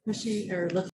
pushing or looking.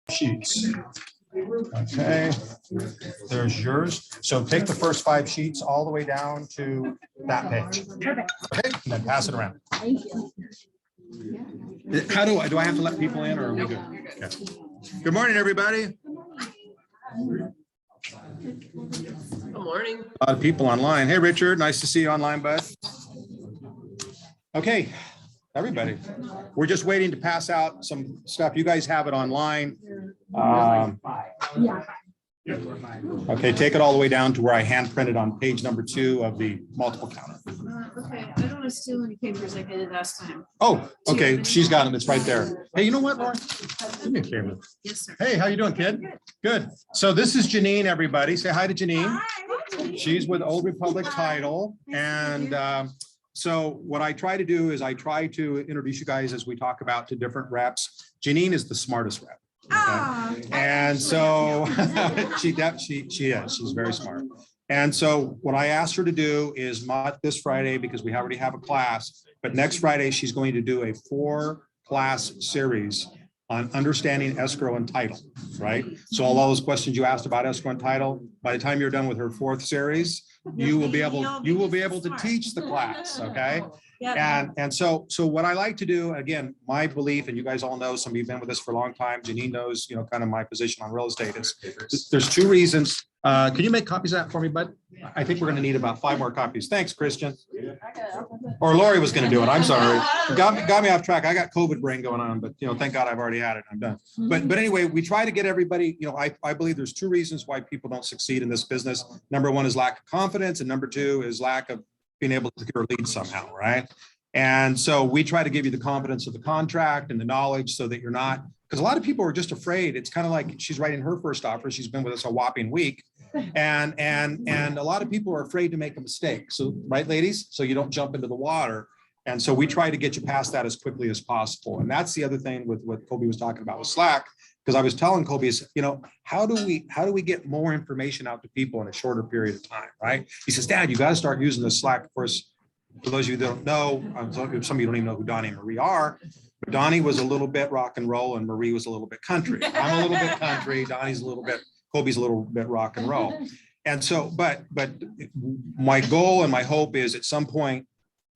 Sheets. Okay, there's yours. So take the first 5 sheets all the way down to that page. Okay, and then pass it around. How do I have to let people in or are we good? Okay. Good morning, everybody. Good morning. A lot of people online. Hey, Richard, nice to see you online, bud. Okay, everybody, we're just waiting to pass out some stuff. You guys have it online. Okay, take it all the way down to where I hand printed on page number 2 of the multiple counter. Okay, I don't want to steal any papers like I did last time. Oh, okay, she's got them. It's right there. Hey, you know what, Lauren? Give me a camera. Yes, sir. Hey, how you doing, kid? Good. So this is Janine, everybody. Say hi to Janine. She's with Old Republic Title. And so what I try to do is I try to introduce you guys as we talk about to different reps. Janine is the smartest rep. Okay? And so she is. She's very smart. And so what I asked her to do is not this Friday because we already have a class, but next Friday she's going to do a 4-class series on understanding escrow and title, right? So all those questions you asked about escrow and title, by the time you're done with her 4th series, you will be able to teach the class, okay? And so what I like to do, again, my belief, and you guys all know, some of you have been with us for a long time, Janine knows, kind of my position on real estate is there's 2 reasons. Can you make copies of that for me, bud? I think we're going to need about 5 more copies. Thanks, Christian. Or Lori was going to do it. I'm sorry. Got me off track. I got COVID brain going on, but thank God I've already had it. I'm done. But anyway, we try to get everybody, I believe there's 2 reasons why people don't succeed in this business. Number 1 is lack of confidence, and number 2 is lack of being able to secure leads somehow, right? And so we try to give you the confidence of the contract and the knowledge so that you're not, because a lot of people are just afraid. It's kind of like she's writing her first offer. She's been with us a whopping week. And a lot of people are afraid to make a mistake. So, right, ladies? So you don't jump into the water. And so we try to get you past that as quickly as possible. And that's the other thing with what Kobe was talking about with Slack, because I was telling Kobe, you know, how do we get more information out to people in a shorter period of time, right? He says, Dad, you got to start using the Slack. Of course, for those of you that don't know, some of you don't even know who Donnie and Marie are, but Donnie was a little bit rock and roll and Marie was a little bit country. I'm a little bit country, Donnie's a little bit, Kobe's a little bit rock and roll. And so, but my goal and my hope is at some point,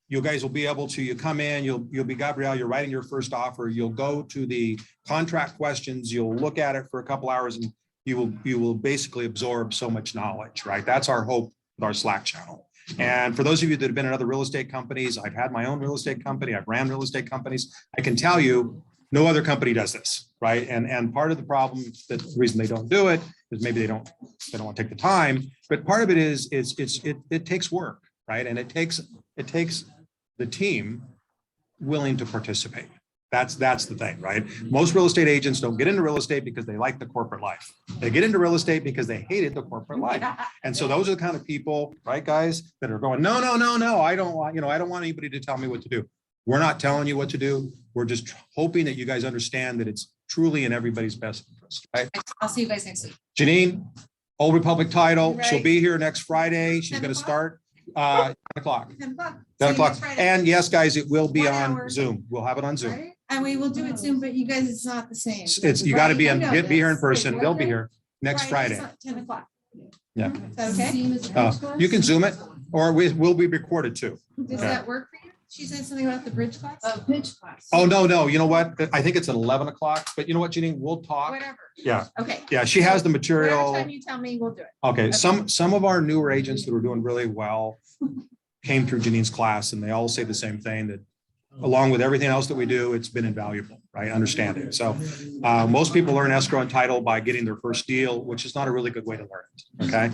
you guys will be able to, you come in, you'll be Gabrielle, you're writing your first offer, you'll go to the contract questions, you'll look at it for a couple hours and you will basically absorb so much knowledge, right? That's our hope with our Slack channel. And for those of you that have been in other real estate companies, I've had my own real estate company, I've ran real estate companies. I can tell you, no other company does this, right? And part of the problem, that the reason they don't do it is maybe they don't want to take the time, but part of it is it takes work, right? And it takes the team willing to participate. That's the thing, right? Most real estate agents don't get into real estate because they like the corporate life. They get into real estate because they hated the corporate life. And so those are the kind of people, right, guys, that are going, no, I don't want anybody to tell me what to do. We're not telling you what to do. We're just hoping that you guys understand that it's truly in everybody's best interest, right? I'll see you guys next week. Janine, Old Republic title. Right. She'll be here next Friday. She's going to start 10 o'clock. 10 o'clock. 10 o'clock. See you next Friday. And yes, guys, it will be 1 on hour. Zoom. We'll have it on Zoom. Right? And we will do it soon, but you guys, it's not the same. It's, you got to be Right, I know be here in this. person. Wait, They'll be okay. here next Friday. It's not 10 o'clock. Yeah. Is that okay? You can Zoom it or we will be recorded too. Does Okay. that work for you? She said something about the bridge class? Pitch class. Oh, no. You know what? I think it's at 11 o'clock, but you know what, Janine, we'll talk. Whatever. Yeah. Okay. Yeah. She has the Whatever material. time you tell me, we'll do it. Okay. Some of our newer agents that are doing really well came through Janine's class and they all say the same thing, that along with everything else that we do, it's been invaluable, right? Understanding. So most people learn escrow and title by getting their first deal, which is not a really good way to learn it. Okay.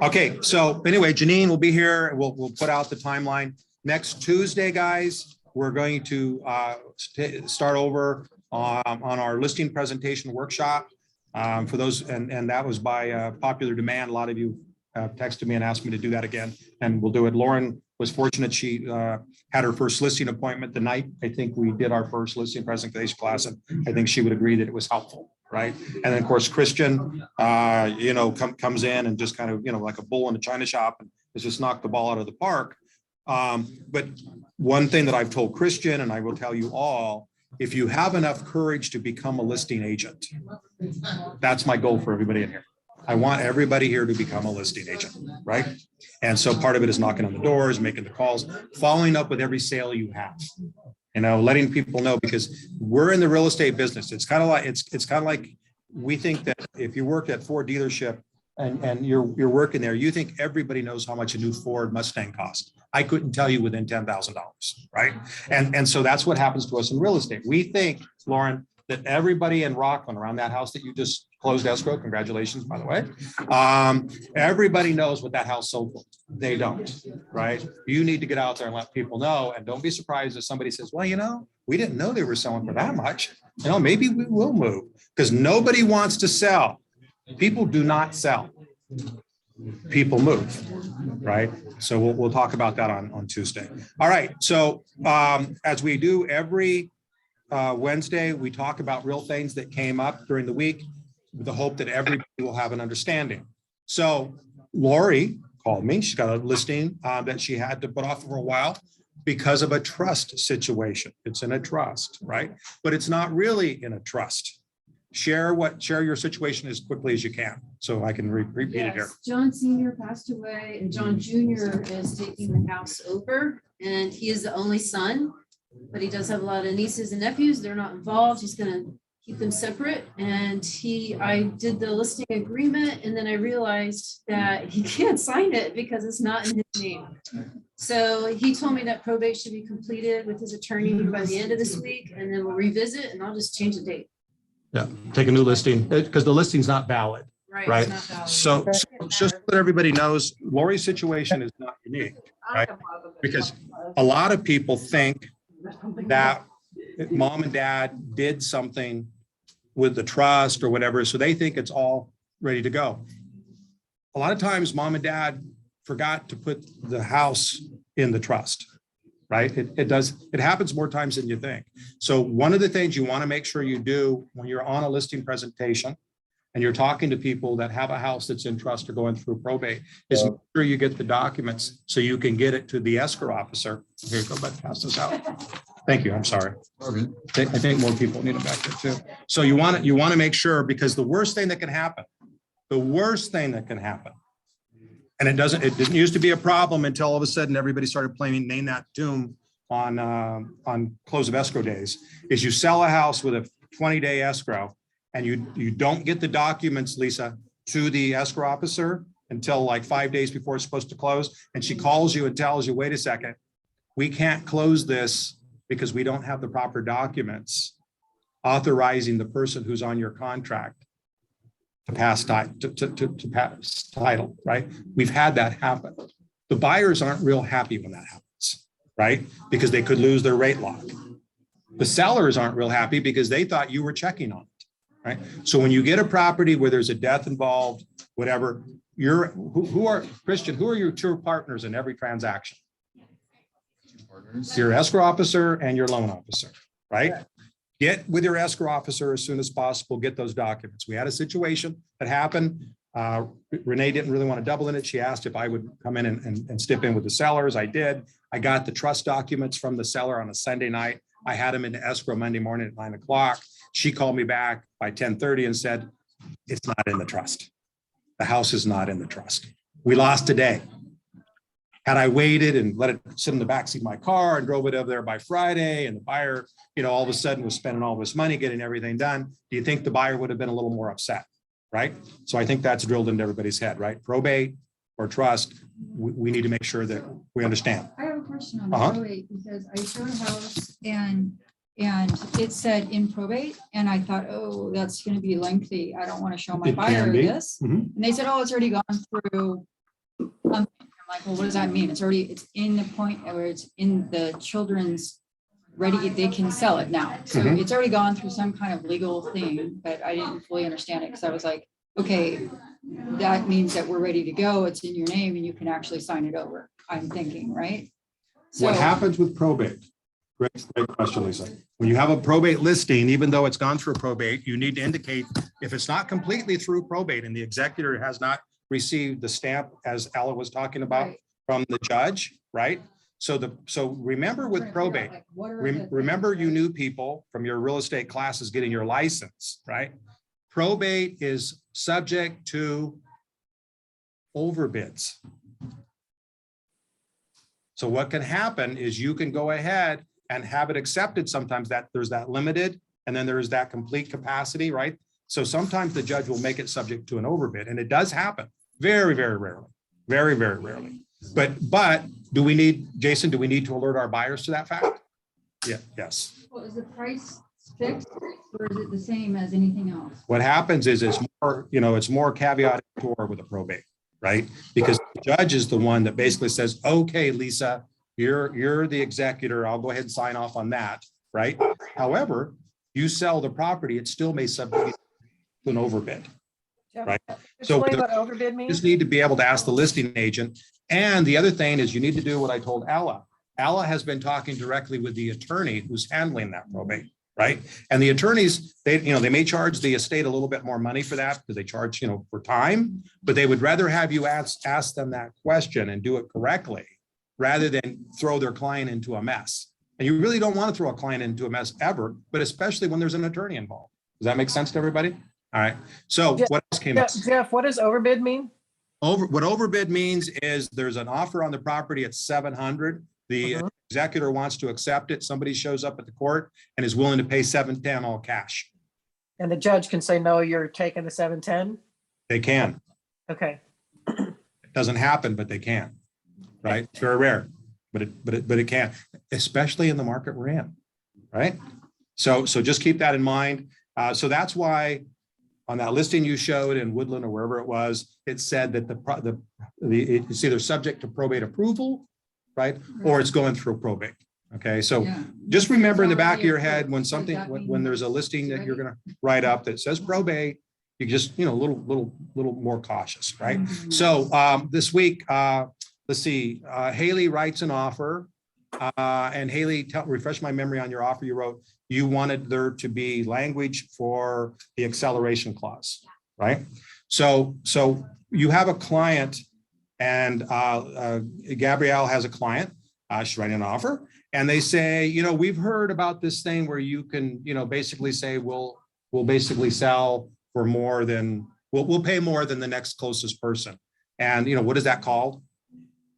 Okay. So anyway, Janine will be here. We'll put out the timeline. Next Tuesday, guys, we're going to start over on our listing presentation workshop for those. And that was by popular demand. A lot of you texted me and asked me to do that again, and we'll do it. Lauren was fortunate. She had her first listing appointment the night I think we did our first listing presentation class, and I think she would agree that it was helpful, right? And then of course Christian, comes in and just kind of like a bull in a china shop and has just knocked the ball out of the park. But one thing that I've told Christian, and I will tell you all, if you have enough courage to become a listing agent, that's my goal for everybody in here. I want everybody here to become a listing agent, right? And so part of it is knocking on the doors, making the calls, following up with every sale you have, letting people know, because we're in the real estate business. It's kind of like we think that if you work at Ford dealership and you're working there, you think everybody knows how much a new Ford Mustang costs. I couldn't tell you within $10,000, right? And so that's what happens to us in real estate. We think, Lauren, that everybody in Rockland around that house that you just closed escrow, congratulations, by the way. Everybody knows what that house sold for. They don't, right? You need to get out there and let people know, and don't be surprised if somebody says, well, we didn't know they were selling for that much. Maybe we will move, because nobody wants to sell. People do not sell. People move, right? So we'll talk about that on Tuesday. All right. So as we do every Wednesday, we talk about real things that came up during the week with the hope that everybody will have an understanding. So Lori called me. She's got a listing that she had to put off for a while because of a trust situation. It's in a trust, right? But it's not really in a trust. Share your situation as quickly as you can, so I can repeat it here. John Senior passed away and John Junior is taking the house over, and he is the only son, but he does have a lot of nieces and nephews. They're not involved. He's going to keep them separate. And I did the listing agreement, and then I realized that he can't sign it because it's not in his name. So he told me that probate should be completed with his attorney by the end of this week, and then we'll revisit, and I'll just change the date. Yeah, take a new listing because the listing's not valid. Right. It's not valid. So just so that everybody knows, Lori's situation is not unique, right? Because a lot of people think that mom and dad did something with the trust or whatever, so they think it's all ready to go. A lot of times mom and dad forgot to put the house in the trust. right? It happens more times than you think. So one of the things you want to make sure you do when you're on a listing presentation and you're talking to people that have a house that's in trust or going through probate is make sure you get the documents so you can get it to the escrow officer. Here, go back, pass this out. Thank you. I'm sorry. I think more people need it back there too. So you want to make sure, because the worst thing that can happen, and it didn't used to be a problem until all of a sudden everybody started playing Name That Tune on close of escrow days, is you sell a house with a 20-day escrow and you don't get the documents, Lisa, to the escrow officer until like 5 days before it's supposed to close. And she calls you and tells you, wait a second, we can't close this because we don't have the proper documents authorizing the person who's on your contract to pass title, right? We've had that happen. The buyers aren't real happy when that happens, right? Because they could lose their rate lock. The sellers aren't real happy because they thought you were checking on it, right? So when you get a property where there's a death involved, whatever, who are your true partners in every transaction? Your escrow officer and your loan officer, right? Get with your escrow officer as soon as possible, get those documents. We had a situation that happened. Renee didn't really want to double in it. She asked if I would come in and step in with the sellers. I did. I got the trust documents from the seller on a Sunday night. I had them into escrow Monday morning at 9 o'clock. She called me back by 10:30 and said, it's not in the trust. The house is not in the trust. We lost a day. Had I waited and let it sit in the backseat of my car and drove it over there by Friday, and the buyer, all of a sudden was spending all this money getting everything done, do you think the buyer would have been a little more upset, right? So I think that's drilled into everybody's head, right? Probate or trust, we need to make sure that we understand. I have a question on the probate, because I showed a house and it said in probate, and I thought, oh, that's going to be lengthy. I don't want to show my buyer this. And they said, oh, it's already gone through. I'm like, well, what does that mean? It's in the point where it's in the children's ready, they can sell it now. So it's already gone through some kind of legal thing, but I didn't fully understand it because I was like, okay, that means that we're ready to go. It's in your name and you can actually sign it over, I'm thinking, right? So what happens with probate? Great question, Lisa. When you have a probate listing, even though it's gone through probate, you need to indicate if it's not completely through probate and the executor has not received the stamp, as Ella was talking about, from the judge, right? So remember with probate, remember you knew people from your real estate classes getting your license, right? Probate is subject to overbids. So what can happen is you can go ahead and have it accepted. Sometimes that there's that limited and then there's that complete capacity, right? So sometimes the judge will make it subject to an overbid, and it does happen very, very rarely, very, very rarely. But do we need to alert our buyers to that fact? Yeah, yes. well, is the price fixed or is it the same as anything else? What happens is it's more caveat emptor with a probate, right? Because the judge is the one that basically says, okay, Lisa, you're the executor. I'll go ahead and sign off on that, right? However, you sell the property, it still may subject to an overbid. Right. So what overbid you means? just need to be able to ask the listing agent. And the other thing is you need to do what I told Ella. Ella has been talking directly with the attorney who's handling that probate, right? And the attorneys, they may charge the estate a little bit more money for that because they charge, for time, but they would rather have you ask them that question and do it correctly rather than throw their client into a mess. And you really don't want to throw a client into a mess ever, but especially when there's an attorney involved. Does that make sense to everybody? All right. So what else came up? Jeff, what does overbid mean? What overbid means is there's an offer on the property at 700. The executor wants to accept it. Somebody shows up at the court and is willing to pay 710 all cash. And the judge can say, no, you're taking the 710? They can. Okay. It doesn't happen, but they can. Right? It's very rare, but it can, especially in the market we're in. Right? So just keep that in mind. So that's why on that listing you showed in Woodland or wherever it was, it said that it's either subject to probate approval, right? Or it's going through probate. Okay, so just remember in the back of your head when there's a listing that you're going to write up that says probate, you just a little more cautious, right? So this week, let's see, Haley writes an offer And Haley, refresh my memory on your offer you wrote. You wanted there to be language for the acceleration clause, right? So you have a client and Gabrielle has a client. She's writing an offer and they say, we've heard about this thing where you can, basically say, we'll basically sell for more than, we'll pay more than the next closest person. And, what is that called?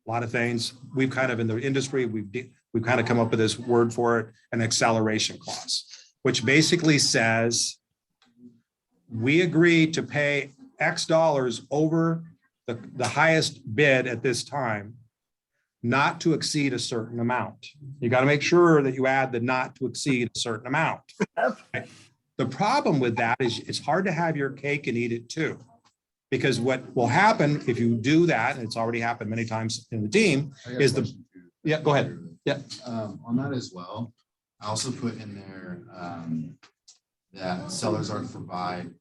A lot of things. We've kind of in the industry, we've kind of come up with this word for it, an acceleration clause, which basically says we agree to pay X dollars over the highest bid at this time, not to exceed a certain amount. You got to make sure that you add the not to exceed a certain amount. The problem with that is it's hard to have your cake and eat it too. Because what will happen if you do that, and it's already happened many times in the team, is yeah, go ahead. Yeah. On that as well, I also put in there that sellers are to provide,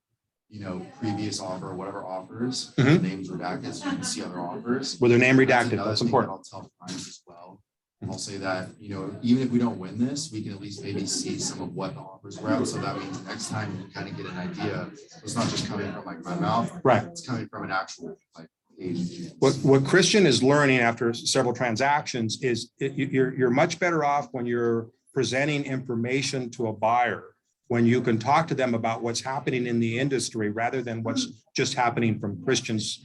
previous offer, whatever offers, names redacted, so you can see other offers. With their name That's redacted, another that's thing important. that I'll tell clients as well. I'll say that, even if we don't win this, we can at least maybe see some of what the offers were out. So that means next time you kind of get an idea. It's not just coming from like my mouth. Right. It's coming from an actual like agent. What Christian is learning after several transactions is you're much better off when you're presenting information to a buyer, when you can talk to them about what's happening in the industry rather than what's just happening from Christian's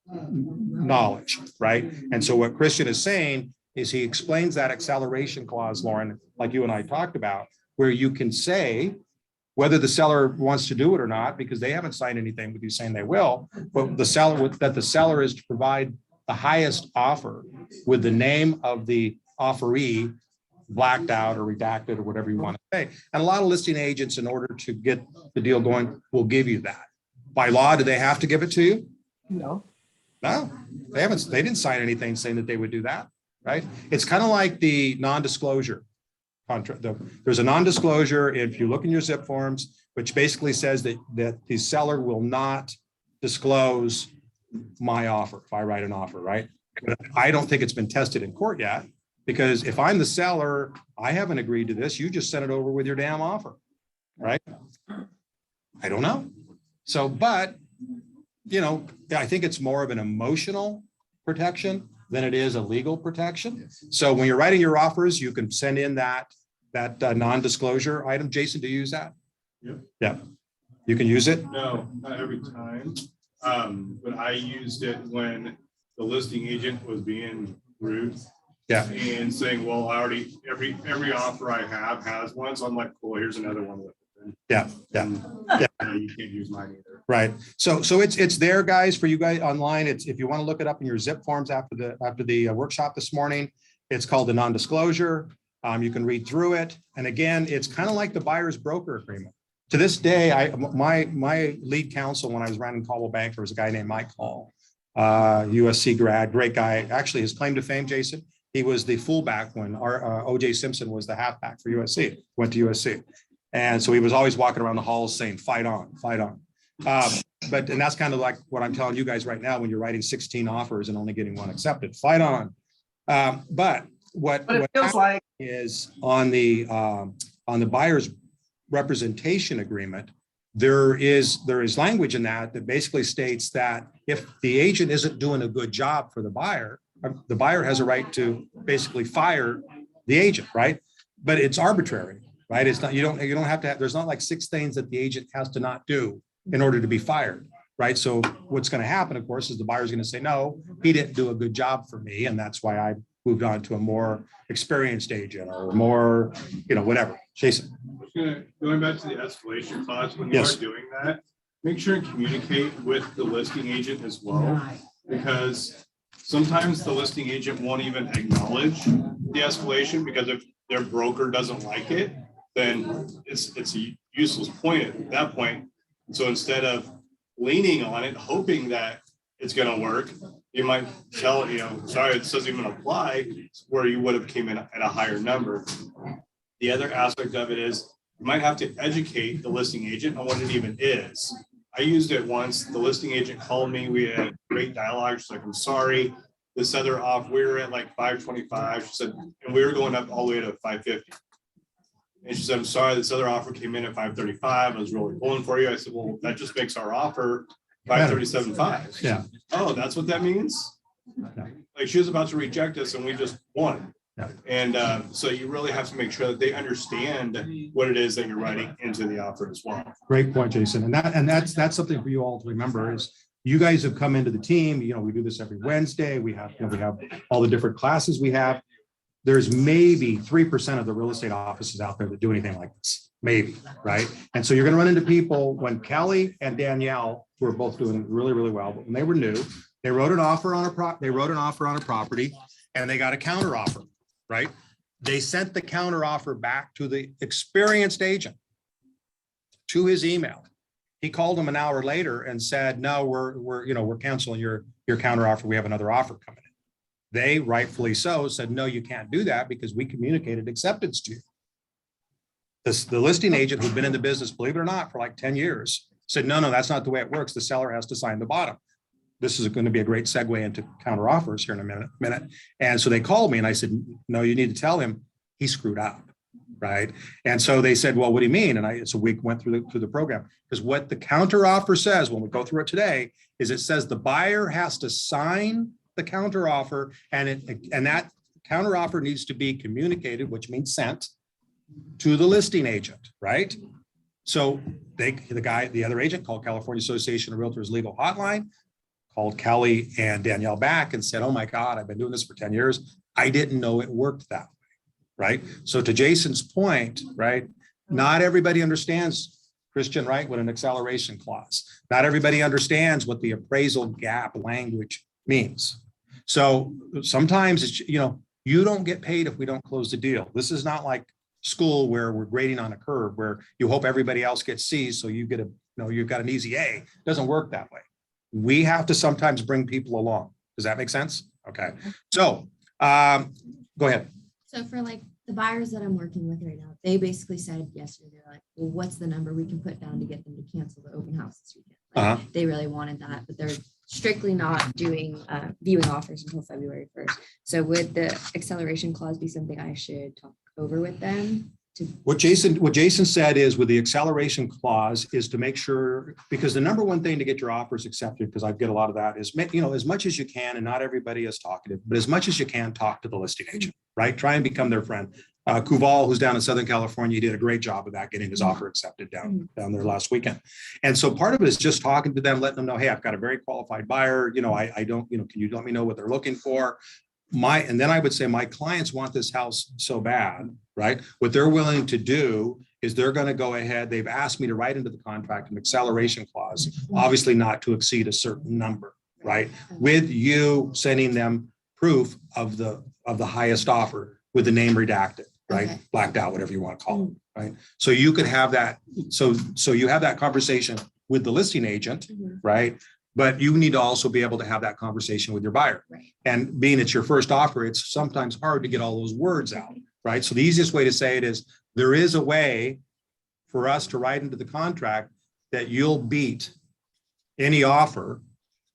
knowledge, right? And so what Christian is saying is he explains that acceleration clause, Lauren, like you and I talked about, where you can say whether the seller wants to do it or not, because they haven't signed anything with you saying they will, but the seller is to provide the highest offer with the name of the offeree blacked out or redacted or whatever you want to say. And a lot of listing agents, in order to get the deal going, will give you that. By law, do they have to give it to you? No. No, they didn't sign anything saying that they would do that, right? It's kind of like the non-disclosure contract. There's a non-disclosure, if you look in your zip forms, which basically says that the seller will not disclose my offer if I write an offer, right? But I don't think it's been tested in court yet, because if I'm the seller, I haven't agreed to this. You just sent it over with your damn offer, right? I don't know. So, but, I think it's more of an emotional protection than it is a legal protection. So when you're writing your offers, you can send in that non-disclosure item. Jason, do you use that? Yep. Yeah. You can use it? No, not every time. But I used it when the listing agent was being rude. Yeah. And saying, well, I already, every offer I have has one. So I'm like, cool, here's another one with it. Yeah. Yeah. You can't use mine either. Right. So it's there, guys, for you guys online. It's, if you want to look it up in your zip forms after the workshop this morning, it's called the non-disclosure. You can read through it. And again, it's kind of like the buyer's broker agreement. To this day, my lead counsel when I was running Caldwell Banker was a guy named Mike Hall, USC grad, great guy. Actually, his claim to fame, Jason, he was the fullback when OJ Simpson was the halfback for USC, went to USC. And so he was always walking around the halls saying, fight on, fight on. And that's kind of like what I'm telling you guys right now when you're writing 16 offers and only getting one accepted, fight on. But it feels like is on the buyer's representation agreement, there is language in that basically states that if the agent isn't doing a good job for the buyer has a right to basically fire the agent, right? But it's arbitrary, right? It's not, you don't have to have, there's not like 6 things that the agent has to not do in order to be fired, right? So what's going to happen, of course, is the buyer's going to say, no, he didn't do a good job for me. And that's why I moved on to a more experienced agent or more, whatever. Jason. Going back to the escalation clause, when you are doing that, make sure and communicate with the listing agent as well, because sometimes the listing agent won't even acknowledge the escalation, because if their broker doesn't like it, then it's a useless point at that point. So instead of leaning on it, hoping that it's going to work, you might tell, sorry, it doesn't even apply, where you would have came in at a higher number. The other aspect of it is you might have to educate the listing agent on what it even is. I used it once. The listing agent called me. We had a great dialogue. She's like, I'm sorry. this other off, we were at like 525. She said, and we were going up all the way to 550. And she said, I'm sorry, this other offer came in at 535. I was really pulling for you. I said, well, that just makes our offer 537.5. Yeah. Oh, that's what that means? Yeah. Like she was about to reject us and we just won. Yeah. And so you really have to make sure that they understand what it is that you're writing into the offer as well. Great point, Jason. And that's something for you all to remember is you guys have come into the team, we do this every Wednesday. We have all the different classes we have. There's maybe 3% of the real estate offices out there that do anything like this, maybe, right? And so you're going to run into people when Kelly and Danielle, who are both doing really, really well, but when they were new, they wrote an offer on a property and they got a counter offer, right? They sent the counter offer back to the experienced agent to his email. He called him an hour later and said, no, we're canceling your counter offer. We have another offer coming in. They rightfully so said, no, you can't do that because we communicated acceptance to you. The listing agent who'd been in the business, believe it or not, for like 10 years said, no, that's not the way it works. The seller has to sign the bottom. This is going to be a great segue into counter offers here in a minute. And so they called me and I said, no, you need to tell him he screwed up. Right. And so they said, well, what do you mean? And so we went through the program because what the counter offer says when we go through it today is it says the buyer has to sign the counter offer and that counter offer needs to be communicated, which means sent to the listing agent. Right. So the other agent called California Association of Realtors legal hotline, called Kelly and Danielle back and said, oh my God, I've been doing this for 10 years. I didn't know it worked that way. Right. So to Jason's point, right, not everybody understands, Christian, right, what an acceleration clause. Not everybody understands what the appraisal gap language means. So sometimes it's, you don't get paid if we don't close the deal. This is not like school where we're grading on a curve where you hope everybody else gets C's so you get you've got an easy A. It doesn't work that way. We have to sometimes bring people along. Does that make sense? Okay. So go ahead. So for like the buyers that I'm working with right now, they basically said yesterday, they're like, well, what's the number we can put down to get them to cancel the open house this weekend? Like, they really wanted that, but they're strictly not doing viewing offers until February 1st. So would the acceleration clause be something I should talk over with them? What Jason said is with the acceleration clause is to make sure, because the number one thing to get your offers accepted, because I get a lot of that, is, as much as you can, and not everybody is talkative, but as much as you can, talk to the listing agent, right? Try and become their friend. Kuval, who's down in Southern California, did a great job of that, getting his offer accepted down there last weekend. And so part of it is just talking to them, letting them know, hey, I've got a very qualified buyer. I don't, can you let me know what they're looking for? And then I would say my clients want this house so bad, right? What they're willing to do is they're going to go ahead. They've asked me to write into the contract an acceleration clause, obviously not to exceed a certain number, right? With you sending them proof of the highest offer with the name redacted, right? Okay. Blacked out, whatever you want to call it, right? So you could have that. So you have that conversation with the listing agent, right? But you need to also be able to have that conversation with your buyer. Right. And being it's your first offer, it's sometimes hard to get all those words out, right? So the easiest way to say it is there is a way for us to write into the contract that you'll beat any offer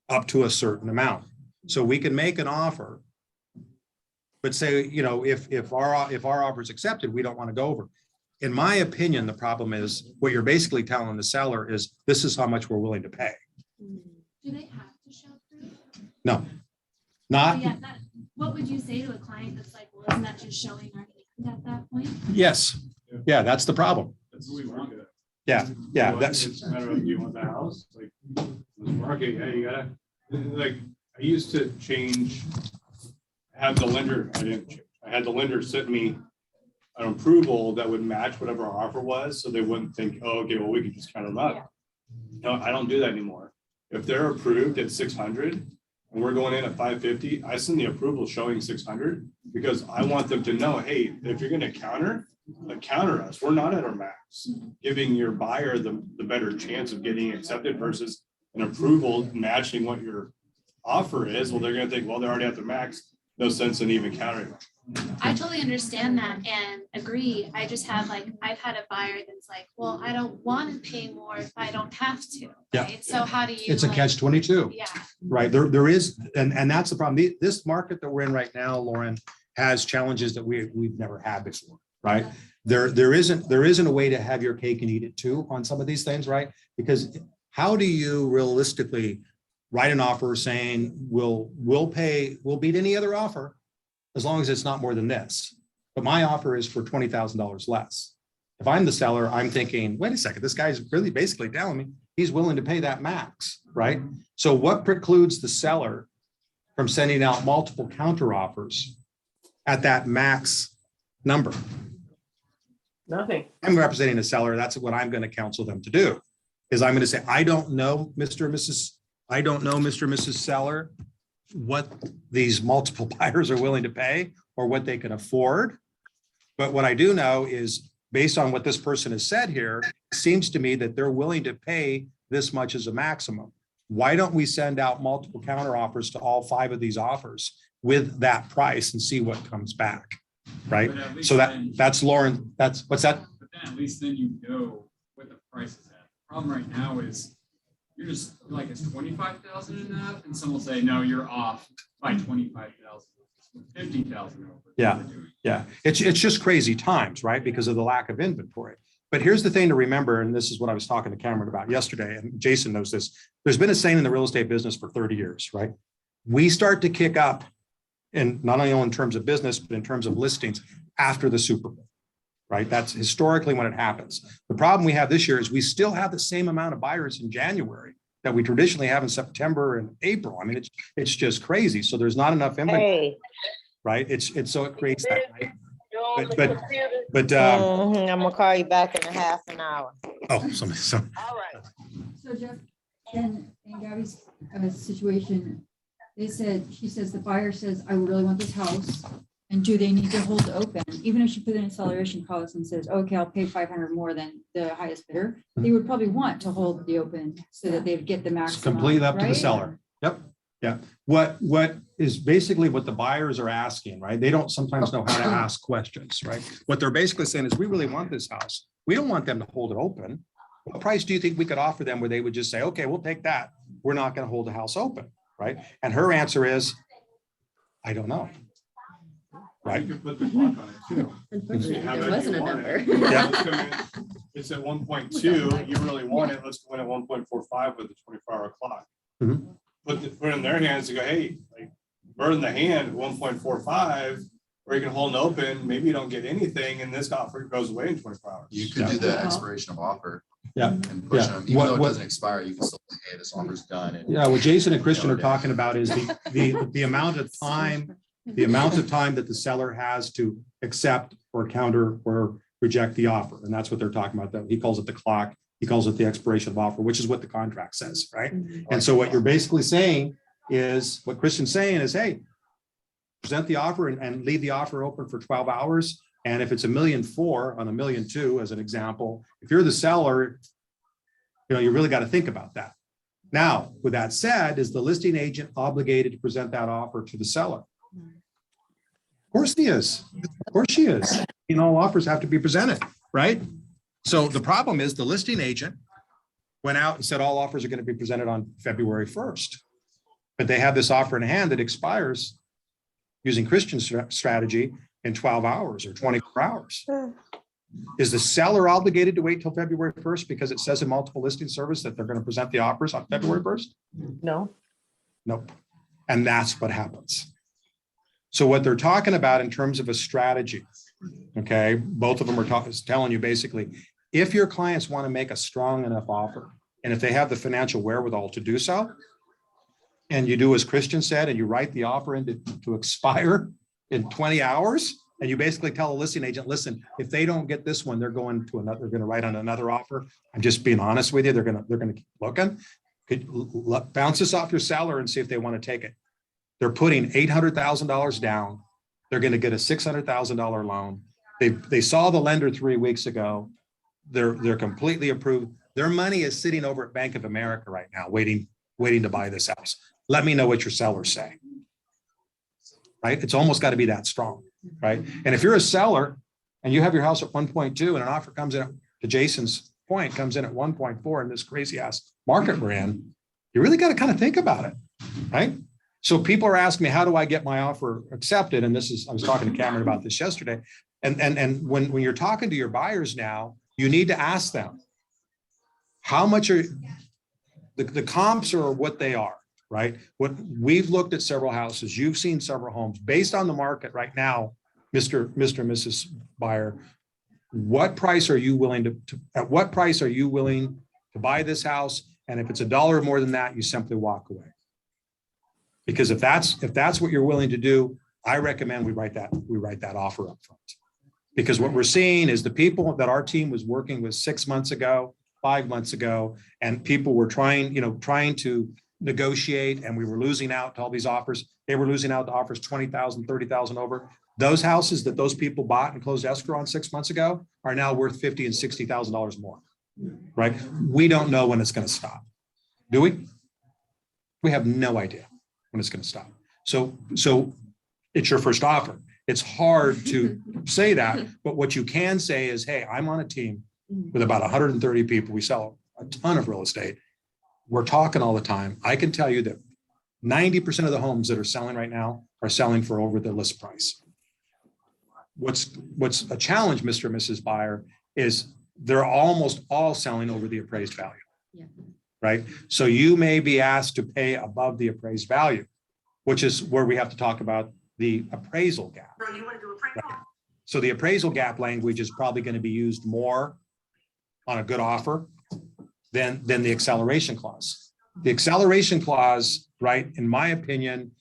up to a certain amount. So we can make an offer, but say, if our offer is accepted, we don't want to go over. In my opinion, the problem is what you're basically telling the seller is this is how much we're willing to pay. Do they have to show proof? No, not. Oh, yeah, what would you say to a client that's like, well, isn't that just showing our hand at that point? Yes. Yeah, that's the problem. That's what we want. Yeah. That's. It's a matter of, do you want the house? Like, this market, yeah, you gotta, like, I used to have the lender, I had the lender send me an approval that would match whatever our offer was. So they wouldn't think, oh, okay, well, we could just count them up. No, I don't do that anymore. If they're approved at 600 and we're going in at 550, I send the approval showing 600 because I want them to know, hey, if you're going to counter us. We're not at our max, giving your buyer the better chance of getting accepted versus an approval matching what your offer is. Well, they're going to think, well, they're already at their max. No sense in even countering them. I totally understand that and agree. I just have like, I've had a buyer that's like, well, I don't want to pay more if I don't have to. Yeah. Right? So how do you? It's a like- catch 22. Yeah. Right, there is, and that's the problem. This market that we're in right now, Lauren, has challenges that we've never had before, right? There isn't a way to have your cake and eat it too on some of these things, right? Because how do you realistically write an offer saying we'll beat any other offer as long as it's not more than this? But my offer is for $20,000 less. If I'm the seller, I'm thinking, wait a second, this guy's really basically telling me he's willing to pay that max, right? So what precludes the seller from sending out multiple counter offers at that max number? Nothing. I'm representing a seller. That's what I'm going to counsel them to do, is I'm going to say, I don't know, Mr. and Mrs. Seller, what these multiple buyers are willing to pay or what they can afford. But what I do know is, based on what this person has said here, it seems to me that they're willing to pay this much as a maximum. Why don't we send out multiple counter offers to all 5 of these offers with that price and see what comes back, right? But at least So then- that's Lauren, what's that? But then at least then you know what the price is at. The problem right now is you're just like, it's 25,000 enough? And someone will say, no, you're off by 25,000, 50,000 over. Yeah. Yeah, it's just crazy times, right? Because of the lack of inventory. But here's the thing to remember, and this is what I was talking to Cameron about yesterday, and Jason knows this. There's been a saying in the real estate business for 30 years, right? We start to kick up, and not only in terms of business, but in terms of listings after the Super Bowl, right? That's historically when it happens. The problem we have this year is we still have the same amount of buyers in January that we traditionally have in September and April. I mean, it's just crazy. So there's not enough inventory, right? It's so it creates that. Right? But I'm gonna call you back in a half an hour. oh, so So Jeff, in Gabby's situation, she says the buyer says, I really want this house. And do they need to hold it open? Even if she put in acceleration costs and says, okay, I'll pay 500 more than the highest bidder, they would probably want to hold the open so that they'd get the it's maximum. completely up to the right? seller. Yep. Yeah. What is basically what the buyers are asking, right? They don't sometimes know how to ask questions, right? What they're basically saying is, we really want this house. We don't want them to hold it open. What price do you think we could offer them where they would just say, okay, we'll take that. We're not going to hold the house open, right? And her answer is, I don't know. Right. You could put the clock on it too. Unfortunately, How there about wasn't you a want number. it? Yeah. Let's go in. It's at 1.2, you really want it, let's go in at 1.45 with the 24-hour clock. Mhm. Put it in their hands to go, hey, like, burn the hand at 1.45, or you can hold it open, maybe you don't get anything, and this offer goes away in 24 hours. You could do the expiration of offer. Yeah. And push Yeah. them, even What- though it what- doesn't expire, you can still say, hey, this offer's done. And Yeah, what Jason and Christian are talking about is the amount of time, that the seller has to accept or counter or reject the offer. And that's what they're talking about. He calls it the clock. He calls it the expiration of offer, which is what the contract says, right? And so what you're basically saying is, what Christian's saying is, hey, present the offer and leave the offer open for 12 hours. And if it's $1.4 million on $1.2 million, as an example, if you're the seller, you really got to think about that. Now, with that said, is the listing agent obligated to present that offer to the seller? Of course he is. Of course she is. All offers have to be presented, right? So the problem is the listing agent went out and said all offers are going to be presented on February 1st. But they have this offer in hand that expires using Christian's strategy in 12 hours or 24 hours. Is the seller obligated to wait till February 1st because it says in multiple listing service that they're going to present the offers on February 1st? No. Nope. And that's what happens. So what they're talking about in terms of a strategy, okay, both of them are telling you basically, if your clients want to make a strong enough offer, and if they have the financial wherewithal to do so, and you do as Christian said, and you write the offer to expire in 20 hours, and you basically tell a listing agent, listen, if they don't get this one, they're going to write on another offer. I'm just being honest with you. They're going to keep looking. Bounce this off your seller and see if they want to take it. They're putting $800,000 down. They're going to get a $600,000 loan. They saw the lender 3 weeks ago. They're completely approved. Their money is sitting over at Bank of America right now, waiting to buy this house. Let me know what your sellers say. Right? It's almost got to be that strong. right? And if you're a seller and you have your house at 1.2 and an offer comes in, to Jason's point, comes in at 1.4 in this crazy ass market we're in, you really got to kind of think about it, right? So people are asking me, how do I get my offer accepted? And this is, I was talking to Cameron about this yesterday. And when you're talking to your buyers now, you need to ask them, how much are the comps are what they are, right? What we've looked at several houses, you've seen several homes based on the market right now, Mr. and Mrs. Buyer, what price are you willing at what price are you willing to buy this house? And if it's $1 more than that, you simply walk away. Because if that's what you're willing to do, I recommend we write that offer up front. Because what we're seeing is the people that our team was working with 6 months ago, 5 months ago, and people were trying to negotiate, and we were losing out to all these offers. They were losing out to offers 20,000, 30,000 over. Those houses that those people bought and closed escrow on 6 months ago are now worth $50,000 and $60,000 more, right? We don't know when it's going to stop. Do we? We have no idea when it's going to stop. So it's your first offer. It's hard to say that, but what you can say is, hey, I'm on a team with about 130 people. We sell a ton of real estate. We're talking all the time. I can tell you that 90% of the homes that are selling right now are selling for over the list price. What's a challenge, Mr. and Mrs. Buyer, is they're almost all selling over the appraised value. Yeah. Right? So you may be asked to pay above the appraised value, which is where we have to talk about the appraisal gap. Right? So the appraisal gap language is probably going to be used more on a good offer than the acceleration clause. The acceleration clause, right, in my opinion,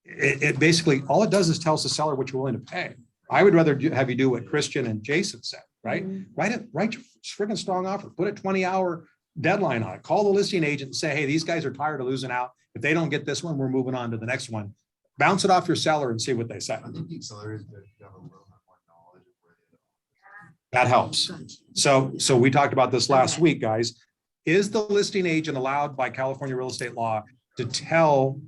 it basically, all it does is tells the seller what you're willing to pay. I would rather have you do what Christian and Jason said, right? Write your friggin' strong offer, put a 20-hour deadline on it. Call the listing agent and say, hey, these guys are tired of losing out. If they don't get this one, we're moving on to the next one. Bounce it off your seller and see what they say. I think the accelerators have a little bit more knowledge of where they are. That helps. So we talked about this last week, guys. Is the listing agent allowed by California real estate law to tell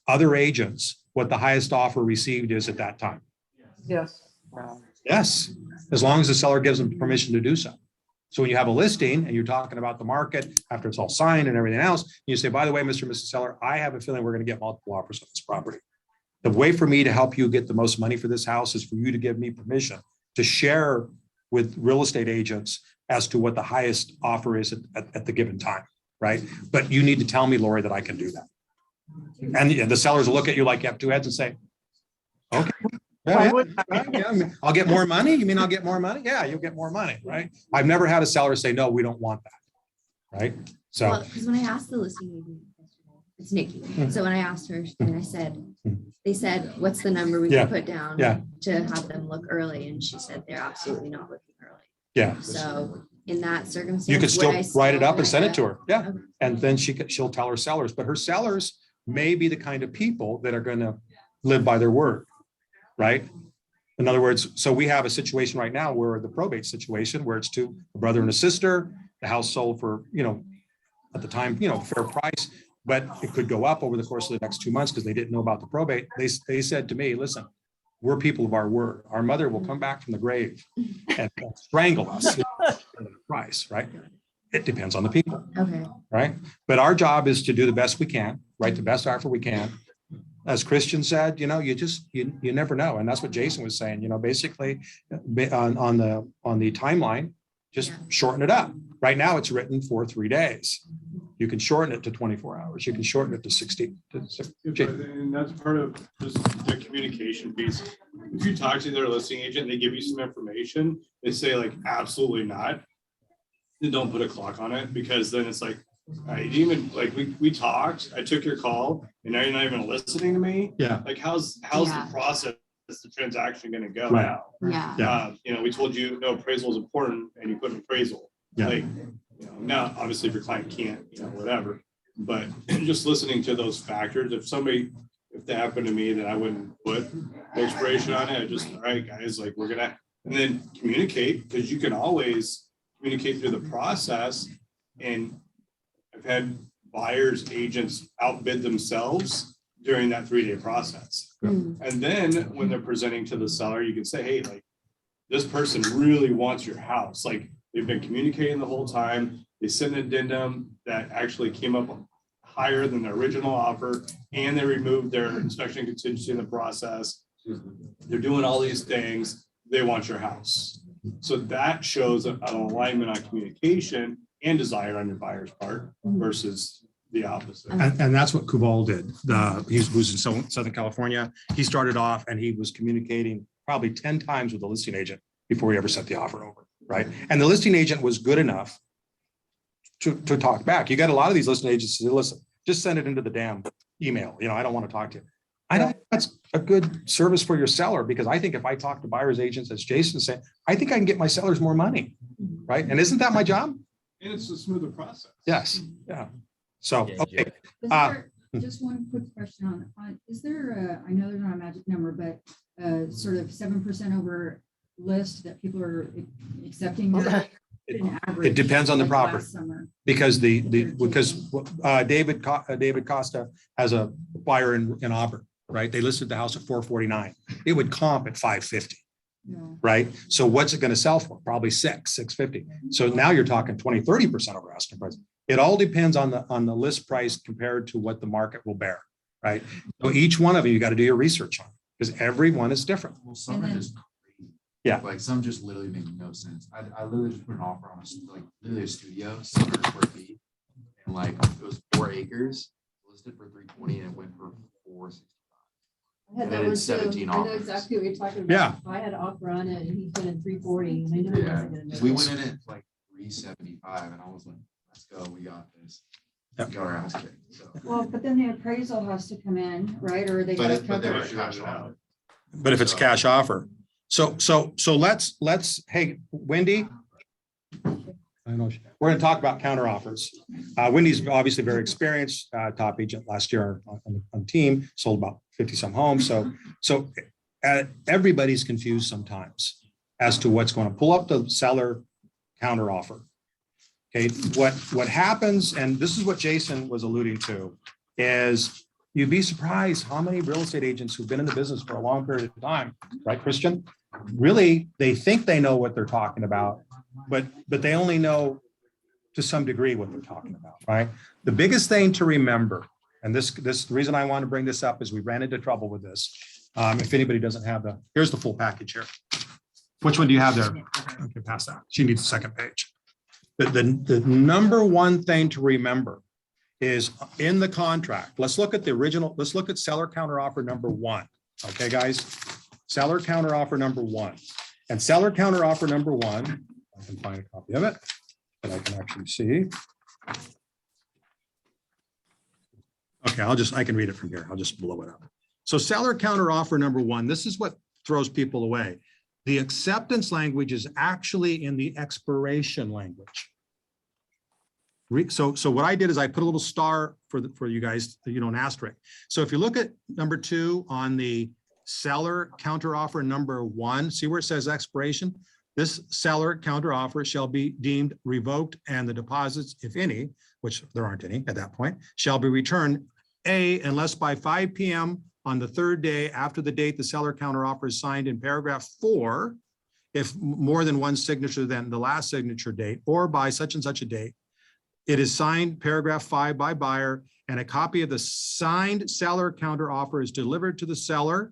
other agents what the highest offer received is at that time? Yes. Yes, as long as the seller gives them permission to do so. So when you have a listing and you're talking about the market after it's all signed and everything else, you say, by the way, Mr. and Mrs. Seller, I have a feeling we're going to get multiple offers on this property. The way for me to help you get the most money for this house is for you to give me permission to share with real estate agents as to what the highest offer is at the given time, right? But you need to tell me, Lori, that I can do that. And the sellers will look at you like you have two heads and say, okay. Yeah, I'll get more money. You mean I'll get more money? Yeah, you'll get more money, right? I've never had a seller say, no, we don't want that, right? So, Well, because when I asked the listing agent, it's Nikki. So when I asked her, and I said, they said, what's the number we Yeah. can put down Yeah. to have them look early? And she said, they're absolutely not looking early. yeah, So in that circumstance. you could would still I write it up and write send it to her. Yeah. Okay. And then she'll tell her sellers, but her sellers may be the kind of people that are going to live by their word, right? In other words, so we have a situation right now where the probate situation where it's a brother and a sister, the house sold for, at the time, fair price, but it could go up over the course of the next 2 months because they didn't know about the probate. They said to me, listen, we're people of our word. Our mother will come back from the grave and strangle us for the price, right? It depends on the people, Okay. right? But our job is to do the best we can, write the best offer we can. As Christian said, you never know. And that's what Jason was saying, basically on the timeline, just shorten it up. Right now it's written for 3 days. You can shorten it to 24 hours. You can shorten it to 60. And that's part of just the communication piece. If you talk to their listing agent, and they give you some information, they say like, absolutely not. Then don't put a clock on it, because then it's like, I didn't even like we talked, I took your call and now you're not even listening to me. Yeah. Like how's Yeah. the process, the transaction gonna go Right. now? Yeah. We told you no, appraisal is important and you put an appraisal. Yeah. Like, now obviously if your client can't, whatever. But just listening to those factors, if that happened to me, then I wouldn't put expiration on it. I just, all right, guys, like and then communicate, because you can always communicate through the process. And I've had buyers, agents outbid themselves during that 3-day process. Mm. And then when they're presenting to the seller, you can say, hey, like, this person really wants your house. Like, they've been communicating the whole time. They sent an addendum that actually came up higher than the original offer, and they removed their inspection contingency in the process. They're doing all these things. They want your house. So that shows an alignment on communication and desire on your buyer's part versus the opposite. And that's what Kuval did. Who's in Southern California. He started off and he was communicating probably 10 times with the listing agent before he ever sent the offer over, right? And the listing agent was good enough to talk back. You got a lot of these listing agents to say, listen, just send it into the damn email. You know, I don't want to talk to you. I don't think that's a good service for your seller, because I think if I talk to buyer's agents, as Jason said, I think I can get my sellers more money, right? And isn't that my job? And it's a smoother process. Yes, yeah. So, okay. Is there, just one quick question on, is there, I know there's not a magic number, but sort of 7% over list that people are accepting? now? An average, It depends on the like property, last summer. because David Costa has a buyer in Auburn, right? They listed the house at 449. It would comp at 550, Yeah. right? So what's it going to sell for? Probably 650. So now you're talking 20-30% over asking price. It all depends on the list price compared to what the market will bear, right? So each one of you got to do your research on, because every one is different. Well, some are just crazy. Yeah. Like some just literally make no sense. I literally just put an offer on like literally a studio, 600 square feet. And like it was 4 acres, listed for 320 and it went for 465. I had And that then one it's too. 17 I know offers. exactly what you're talking about. Yeah. I had an offer on it and he's been in 340 and I knew he Yeah, wasn't gonna make we it. went in at like 375 and I was like, let's go, we got this. Yep. Got our ass kicked, so. Well, but then the appraisal has to come in, right? Or they But gotta but they cover were it. cash out. But if it's a cash offer. So let's, hey, Wendy. I know, we're going to talk about counter offers. Wendy's obviously very experienced, top agent last year on team, sold about 50 some homes. So everybody's confused sometimes as to what's going to pull up the seller counter offer. Okay, what happens, and this is what Jason was alluding to, is you'd be surprised how many real estate agents who've been in the business for a long period of time, right, Christian? Really, they think they know what they're talking about, but they only know to some degree what they're talking about, right? The biggest thing to remember, and the reason I want to bring this up is we ran into trouble with this. If anybody doesn't have here's the full package here. Which one do you have there? Okay, pass that. She needs the second page. The number one thing to remember is in the contract. Let's look at the original. Let's look at seller counter offer number 1. Okay, guys, seller counter offer number 1, and seller counter offer number 1. I can find a copy of it that I can actually see. Okay, I can read it from here. I'll just blow it up. So seller counter offer number 1. This is what throws people away. The acceptance language is actually in the expiration language. So what I did is I put a little star for you guys, an asterisk. So if you look at number 2 on the seller counter offer number 1, see where it says expiration? This seller counter offer shall be deemed revoked and the deposits, if any, which there aren't any at that point, shall be returned unless by 5 p.m. on the 3rd day after the date the seller counter offer is signed in paragraph 4, if more than one signature than the last signature date, or by such and such a date, it is signed paragraph 5 by buyer, and a copy of the signed seller counter offer is delivered to the seller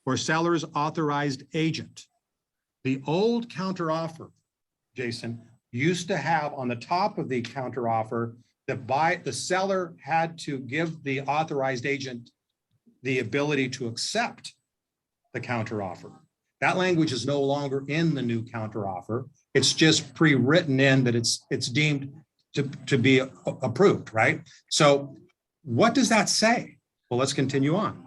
or seller's authorized agent. The old counter offer, Jason, used to have on the top of the counter offer that the seller had to give the authorized agent the ability to accept the counter offer. That language is no longer in the new counter offer. It's just pre-written in that it's deemed to be approved, right? So what does that say? Well, let's continue on.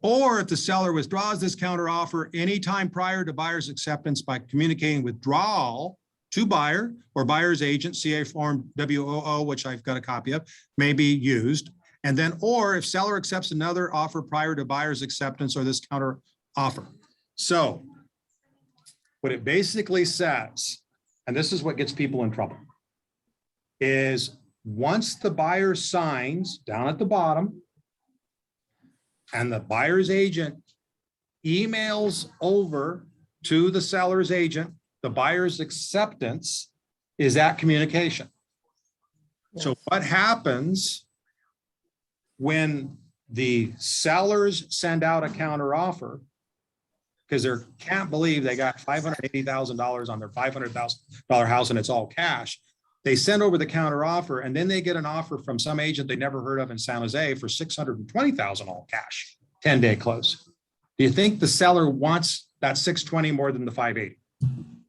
Or if the seller withdraws this counter offer anytime prior to buyer's acceptance by communicating withdrawal to buyer or buyer's agent, CA form WOO, which I've got a copy of, may be used. And then, or if seller accepts another offer prior to buyer's acceptance or this counter offer. So what it basically says, and this is what gets people in trouble, is once the buyer signs down at the bottom, and the buyer's agent emails over to the seller's agent, the buyer's acceptance is that communication. So what happens when the sellers send out a counter offer because they can't believe they got $580,000 on their $500,000 house and it's all cash. They send over the counter offer and then they get an offer from some agent they never heard of in San Jose for $620,000 all cash, 10-day close. Do you think the seller wants that 620 more than the 580?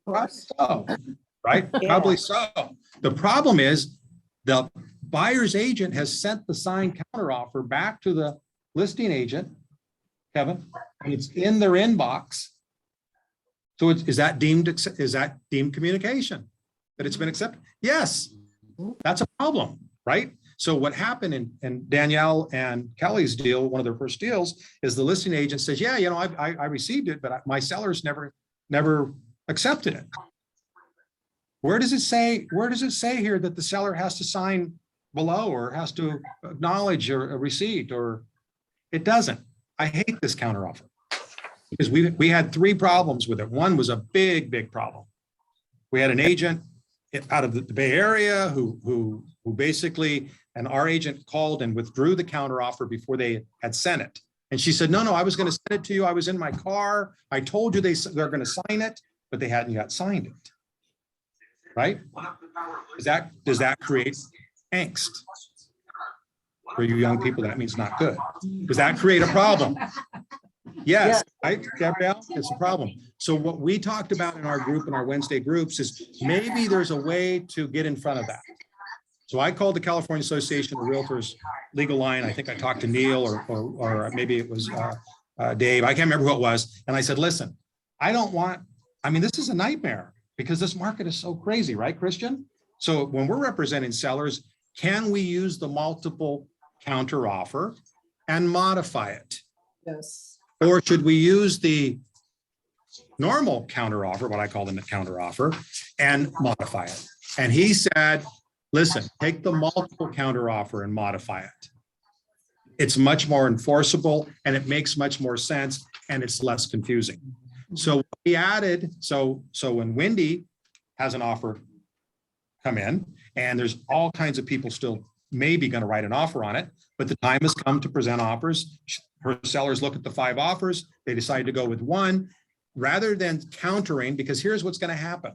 Probably so, right? Yeah. Probably so. The problem is the buyer's agent has sent the signed counter offer back to the listing agent, Kevin, and it's in their inbox. So is that deemed communication that it's been accepted? Yes, that's a problem, right? So what happened in Danielle and Kelly's deal, one of their first deals, is the listing agent says, yeah, you know, I received it, but my sellers never accepted it. Where does it say here that the seller has to sign below or has to acknowledge a receipt? Or it doesn't. I hate this counteroffer because we had 3 problems with it. One was a big problem. We had an agent out of the Bay Area who basically, and our agent called and withdrew the counteroffer before they had sent it. And she said, no, I was going to send it to you. I was in my car. I told you they're going to sign it, but they hadn't yet signed it. Right? Does that create angst? For you young people, that means not good. Does that create a problem? Yes, right, Gabrielle, it's a problem. So what we talked about in our group, in our Wednesday groups, is maybe there's a way to get in front of that. So I called the California Association of Realtors legal line. I think I talked to Neil or maybe it was Dave. I can't remember who it was. And I said, listen, this is a nightmare because this market is so crazy, right, Christian? So when we're representing sellers, can we use the multiple counter offer and modify it? Yes. Or should we use the normal counter offer, what I call the counter offer, and modify it? And he said, listen, take the multiple counter offer and modify it. It's much more enforceable and it makes much more sense and it's less confusing. So we added, so when Wendy has an offer come in and there's all kinds of people still maybe going to write an offer on it, but the time has come to present offers. Her sellers look at the 5 offers. They decide to go with one rather than countering, because here's what's going to happen.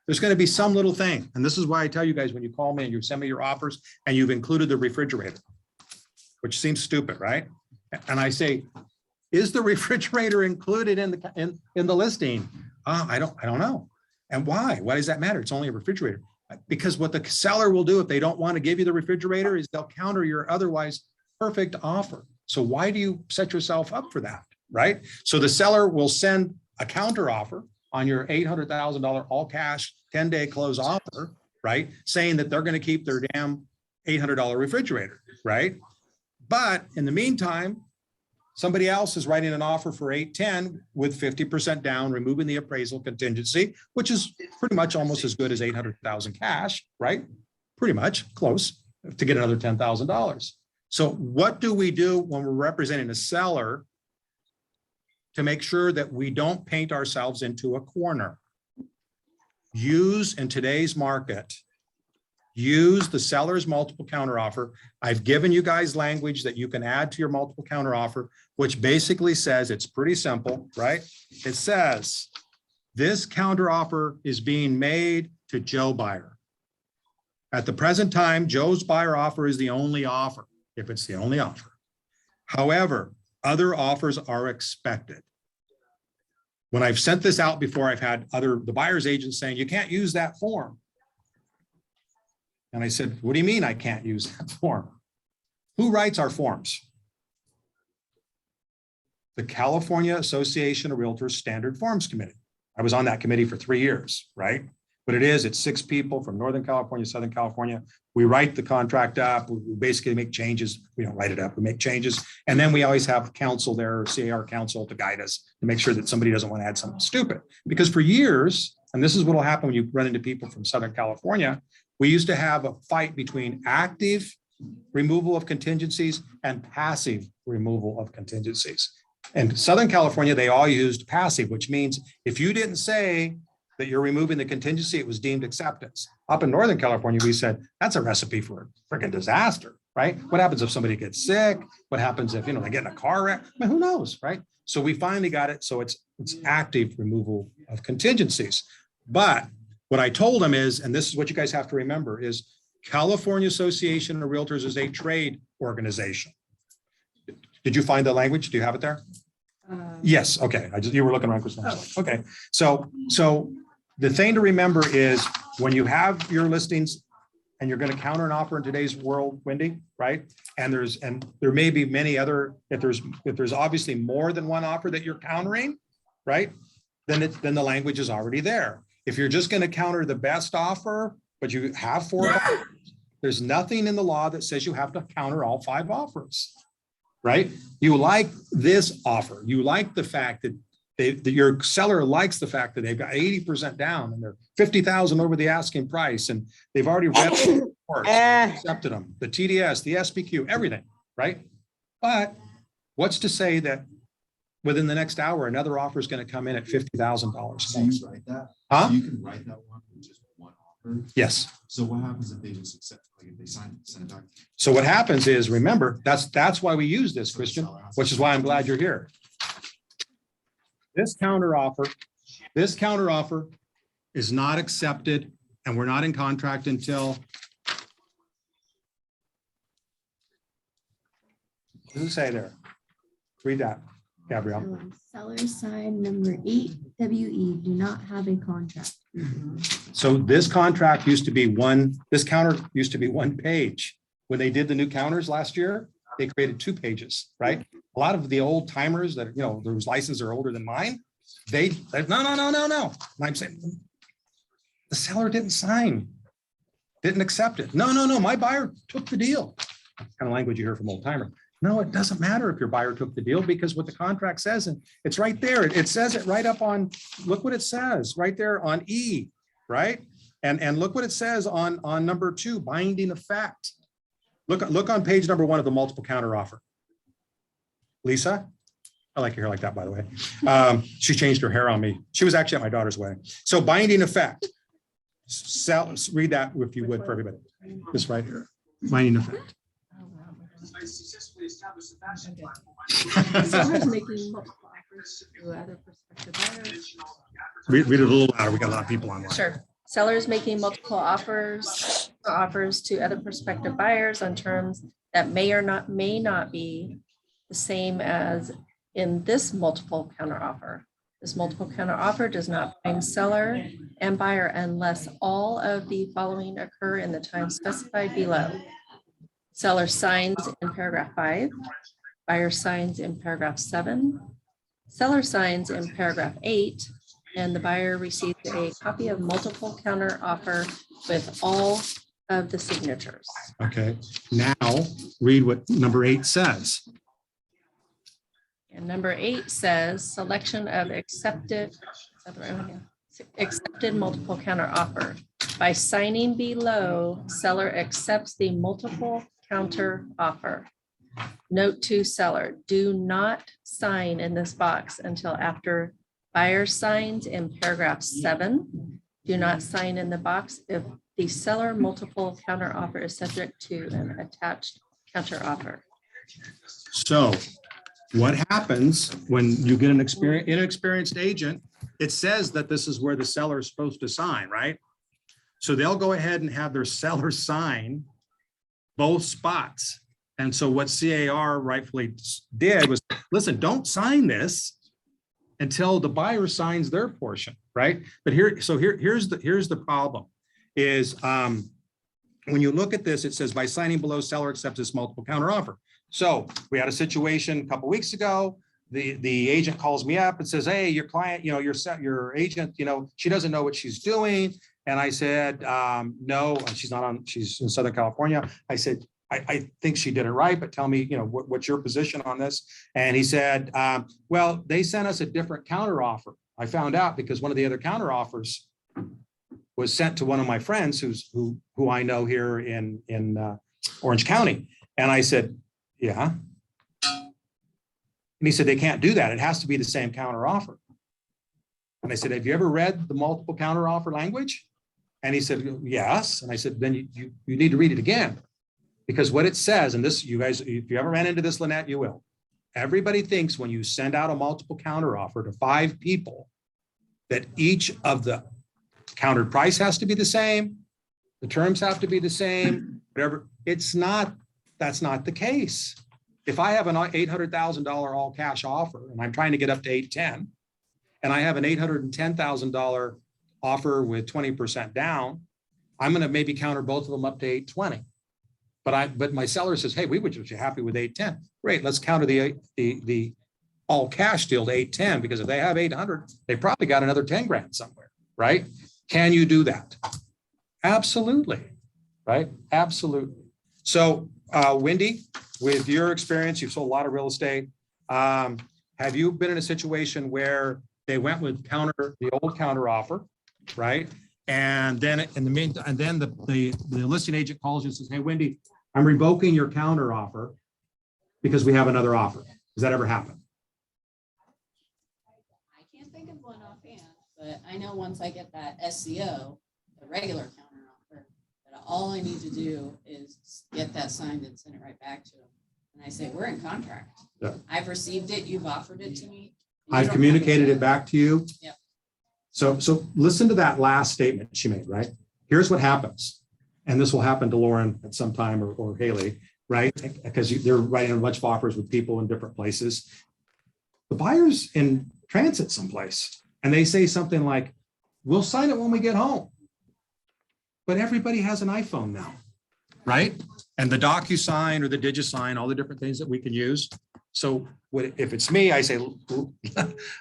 There's going to be some little thing. And this is why I tell you guys, when you call me and you send me your offers and you've included the refrigerator, which seems stupid, right? And I say, is the refrigerator included in the listing? I don't know. And why? Why does that matter? It's only a refrigerator. Because what the seller will do if they don't want to give you the refrigerator is they'll counter your otherwise perfect offer. So why do you set yourself up for that, right? So the seller will send a counter offer on your $800,000 all cash 10-day close offer, right? Saying that they're going to keep their damn $800 refrigerator, right? But in the meantime, somebody else is writing an offer for $810 with 50% down, removing the appraisal contingency, which is pretty much almost as good as $800,000 cash, right? Pretty much close to get another $10,000. So what do we do when we're representing a seller to make sure that we don't paint ourselves into a corner? Use, in today's market, use the seller's multiple counteroffer. I've given you guys language that you can add to your multiple counteroffer, which basically says it's pretty simple, right? It says this counteroffer is being made to Joe buyer. At the present time, Joe's buyer offer is the only offer, if it's the only offer. However, other offers are expected. When I've sent this out before, I've had the buyer's agents saying, you can't use that form. And I said, what do you mean I can't use that form? Who writes our forms? The California Association of Realtors Standard Forms Committee. I was on that committee for 3 years, right? But it's 6 people from Northern California, Southern California. We write the contract up. We basically make changes. We don't write it up. We make changes. And then we always have counsel there, CAR counsel, to guide us to make sure that somebody doesn't want to add something stupid. Because for years, and this is what will happen when you run into people from Southern California, we used to have a fight between active removal of contingencies and passive removal of contingencies. In Southern California, they all used passive, which means if you didn't say that you're removing the contingency, it was deemed acceptance. Up in Northern California, we said, that's a recipe for a freaking disaster, right? What happens if somebody gets sick? What happens if, they get in a car wreck? I mean, who knows, right? So we finally got it. So it's active removal of contingencies. But what I told them is, and this is what you guys have to remember, is California Association of Realtors is a trade organization. Did you find the language? Do you have it there? Yes. Okay. You were looking around. Okay. So the thing to remember is when you have your listings and you're going to counter an offer in today's world, Wendy, right? And there may be many other, if there's obviously more than one offer that you're countering, right? Then the language is already there. If you're just going to counter the best offer, but you have 4 offers, there's nothing in the law that says you have to counter all 5 offers, right? You like this offer. You like the fact that your seller likes the fact that they've got 80% down and they're 50,000 over the asking price, and they've already read the reports, accepted them, the TDS, the SPQ, everything, right? But what's to say that within the next hour, another offer is going to come in at $50,000? So you write that? Huh? So you can write that one with just one offer? Yes. So what happens if they just accept, like if they send it back? So what happens is, remember, that's why we use this, Christian, which is why I'm glad you're here. This counter offer is not accepted, and we're not in contract until. What does it say there? Read that, Gabrielle. Seller sign number 8 WE do not have a contract. So this contract used to be this counter used to be 1 page. When they did the new counters last year, they created 2 pages, right? A lot of the old timers that, those licenses are older than mine, they no. And I'm saying, the seller didn't sign, didn't accept it. No, my buyer took the deal. Kind of language you hear from old timer. No, it doesn't matter if your buyer took the deal, because what the contract says, and it's right there. It says it right up on, look what it says right there on E, right? And look what it says on number 2, binding effect. Look on page number 1 of the multiple counter offer. Lisa, I like your hair like that, by the way. She changed her hair on me. She was actually at my daughter's wedding. So binding effect. Read that if you would for everybody. This right here, binding effect. Read it a little louder. We got a lot of people online. Sure. Sellers making multiple offers to other prospective buyers on terms that may not be the same as in this multiple counter offer. This multiple counter offer does not bind seller and buyer unless all of the following occur in the time specified below. Seller signs in paragraph 5, buyer signs in paragraph 7, seller signs in paragraph 8, and the buyer receives a copy of multiple counter offer with all of the signatures. Okay, now read what number 8 says. And number 8 says selection of accepted multiple counter offer. By signing below, seller accepts the multiple counter offer. Note to seller, do not sign in this box until after buyer signs in paragraph 7. Do not sign in the box if the seller multiple counter offer is subject to an attached counter offer. So what happens when you get an inexperienced agent? It says that this is where the seller is supposed to sign, right? So they'll go ahead and have their seller sign both spots. And so what CAR rightfully did was, listen, don't sign this until the buyer signs their portion, right? But here's the problem is when you look at this, it says by signing below, seller accepts this multiple counter offer. So we had a situation a couple of weeks ago. The agent calls me up and says, hey, your client, your agent, she doesn't know what she's doing. And I said, no, she's in Southern California. I said, I think she did it right, but tell me, what's your position on this? And he said, well, they sent us a different counter offer. I found out because one of the other counter offers was sent to one of my friends who I know here in Orange County. And I said, yeah. And he said, they can't do that. It has to be the same counter offer. And I said, have you ever read the multiple counter offer language? And he said, yes. And I said, then you need to read it again. Because what it says, and this, you guys, if you ever ran into this, Lynette, you will. Everybody thinks when you send out a multiple counter offer to 5 people, that each of the countered price has to be the same, the terms have to be the same, whatever. It's not, that's not the case. If I have an $800,000 all cash offer and I'm trying to get up to 810, and I have an $810,000 offer with 20% down, I'm going to maybe counter both of them up to 820. But my seller says, hey, we would just be happy with 810. Great, let's counter the all cash deal to 810, because if they have 800, they probably got another 10 grand somewhere, right? Can you do that? Absolutely, right? Absolutely. So Wendy, with your experience, you've sold a lot of real estate. Have you been in a situation where they went with the old counter offer, right? And then in the meantime, and then the listing agent calls you and says, hey, Wendy, I'm revoking your counter offer because we have another offer. Does that ever happen? I can't think of one offhand, but I know once I get that SCO, the regular counter offer, that all I need to do is get that signed and send it right back to them. And I say, we're in contract. Yeah. I've received it. You've offered it to me. I've communicated it back to you. Yep. So listen to that last statement she made, right? Here's what happens. And this will happen to Lauren at some time or Haley, right? Because they're writing a bunch of offers with people in different places. The buyer's in transit someplace and they say something like, we'll sign it when we get home. But everybody has an iPhone now, right? And the DocuSign or the DigiSign, all the different things that we can use. So if it's me, I say,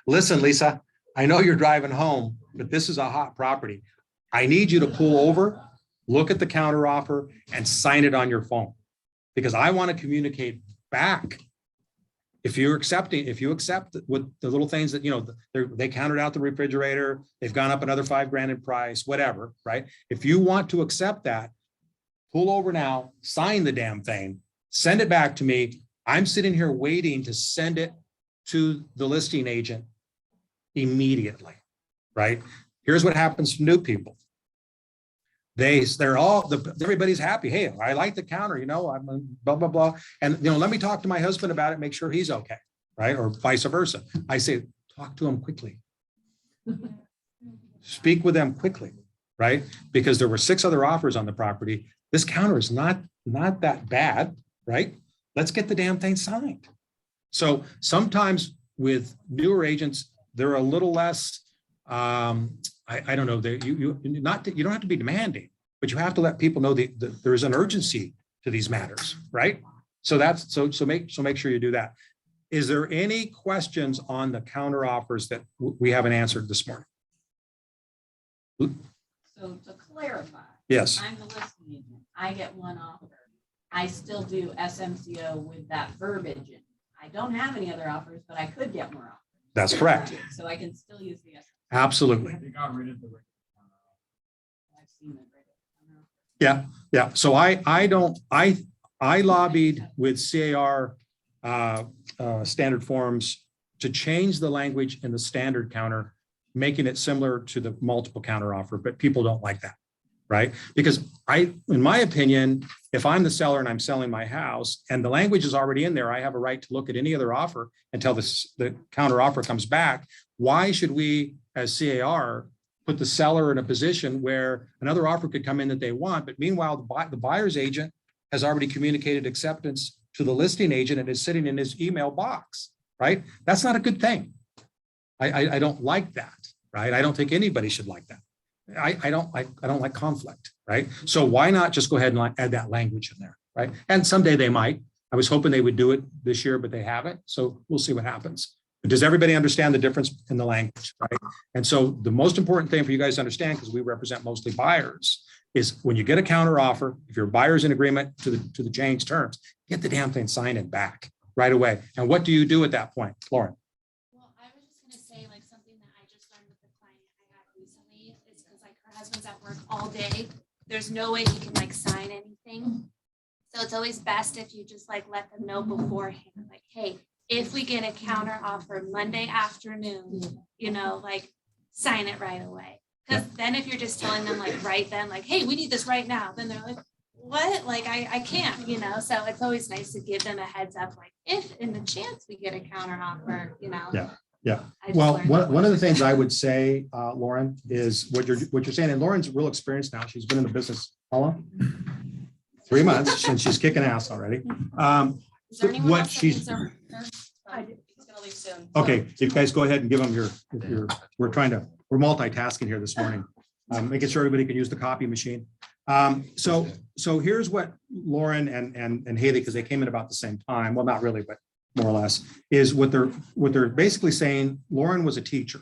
listen, Lisa, I know you're driving home, but this is a hot property. I need you to pull over, look at the counter offer and sign it on your phone, because I want to communicate back. If you accept with the little things that, you know, they counted out the refrigerator, they've gone up another $5 grand in price, whatever, right? If you want to accept that, pull over now, sign the damn thing, send it back to me. I'm sitting here waiting to send it to the listing agent immediately, right? Here's what happens to new people. Everybody's happy. Hey, I like the counter, you know, I'm blah, blah, blah. And, you know, let me talk to my husband about it, make sure he's okay, right? Or vice versa. I say, talk to him quickly. Speak with them quickly, right? Because there were 6 other offers on the property. This counter is not that bad, right? Let's get the damn thing signed. So sometimes with newer agents, they're a little less, I don't know, you don't have to be demanding, but you have to let people know that there is an urgency to these matters, right? So make sure you do that. Is there any questions on the counter offers that we haven't answered this morning? So to clarify. Yes. I'm the listing agent. I get one offer. I still do SMCO with that verbiage in. I don't have any other offers, but I could get more offers. That's correct. So I can still use the SMCO. Absolutely. They got rid of the. I've seen it. Yeah. So I lobbied with CAR standard forms to change the language in the standard counter, making it similar to the multiple counter offer, but people don't like that, right? Because in my opinion, if I'm the seller and I'm selling my house and the language is already in there, I have a right to look at any other offer until the counter offer comes back. Why should we, as CAR, put the seller in a position where another offer could come in that they want, but meanwhile, the buyer's agent has already communicated acceptance to the listing agent and is sitting in his email box, right? That's not a good thing. I don't like that, right? I don't think anybody should like that. I don't like conflict, right? So why not just go ahead and add that language in there, right? And someday they might. I was hoping they would do it this year, but they haven't. So we'll see what happens. But does everybody understand the difference in the language, right? And so the most important thing for you guys to understand, because we represent mostly buyers, is when you get a counter offer, if your buyer's in agreement to the change terms, get the damn thing signed and back right away. And what do you do at that point, Lauren? Well, I was just gonna say, like, something that I just learned with the client I had recently is because, like, her husband's at work all day. There's no way he can, like, sign anything. So it's always best if you just, like, let them know beforehand, like, hey, if we get a counter offer Monday afternoon, you know, like sign it right away. Because then if you're just telling them like right then, like, hey, we need this right now, then they're like, what? Like, I can't, you know, so it's always nice to give them a heads up, like if in the chance we get a counter offer, you know. Yeah. I just Well, learned one, that one of the things I would say, Lauren, is what you're saying, and Lauren's real experience now. She's been in the business, how long? 3 months, since she's kicking ass already. Is there anyone What else that she's, needs their- He's gonna leave soon. okay, you guys go ahead and give them your, we're multitasking here this morning. Making sure everybody can use the copy machine. So here's what Lauren and Haley, because they came in about the same time, well, not really, but more or less, is what they're basically saying. Lauren was a teacher.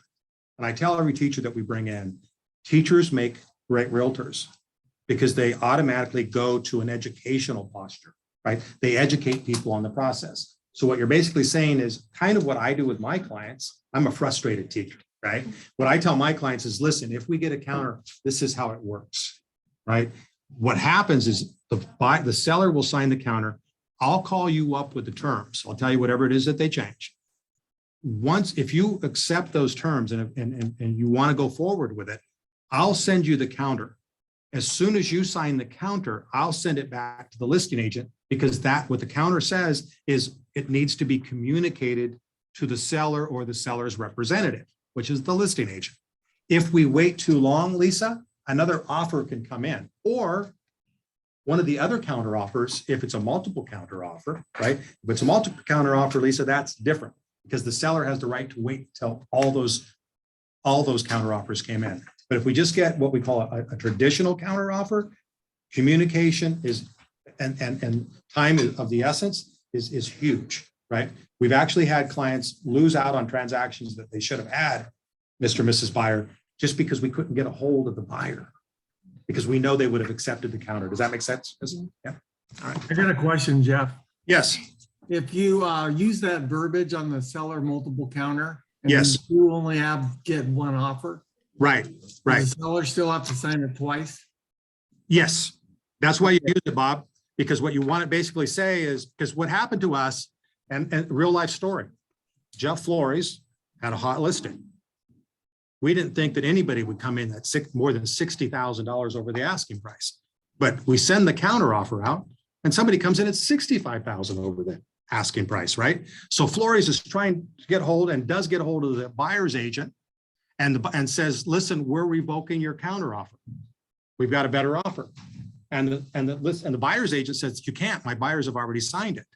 And I tell every teacher that we bring in, teachers make great realtors because they automatically go to an educational posture, right? They educate people on the process. So what you're basically saying is kind of what I do with my clients. I'm a frustrated teacher, right? What I tell my clients is, listen, if we get a counter, this is how it works, right? What happens is the seller will sign the counter. I'll call you up with the terms. I'll tell you whatever it is that they change. Once, if you accept those terms and you want to go forward with it, I'll send you the counter. As soon as you sign the counter, I'll send it back to the listing agent, because what the counter says is it needs to be communicated to the seller or the seller's representative, which is the listing agent. If we wait too long, Lisa, another offer can come in, or one of the other counter offers, if it's a multiple counter offer, right? If it's a multiple counter offer, Lisa, that's different, because the seller has the right to wait until all those counter offers came in. But if we just get what we call a traditional counter offer, communication is, and time of the essence is huge, right? We've actually had clients lose out on transactions that they should have had, Mr. and Mrs. Buyer, just because we couldn't get a hold of the buyer, because we know they would have accepted the counter. Does that make sense? Yeah. All right. I got a question, Jeff. Yes. If you use that verbiage on the seller multiple counter, and Yes. you only get one offer, Right. does Right. the seller still have to sign it twice? Yes. That's why you use it, Bob, because what you want to basically say is, because what happened to us, and real life story, Jeff Flores had a hot listing. We didn't think that anybody would come in at more than $60,000 over the asking price, but we send the counter offer out and somebody comes in at $65,000 over the asking price, right? So Flores is trying to get hold, and does get a hold of the buyer's agent and says, listen, we're revoking your counter offer. We've got a better offer. And the buyer's agent says, you can't, my buyers have already signed it.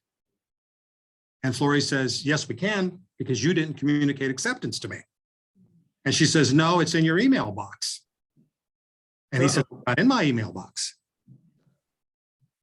And Flores says, yes, we can, because you didn't communicate acceptance to me. And she says, no, it's in your email box. And he said, not in my email box.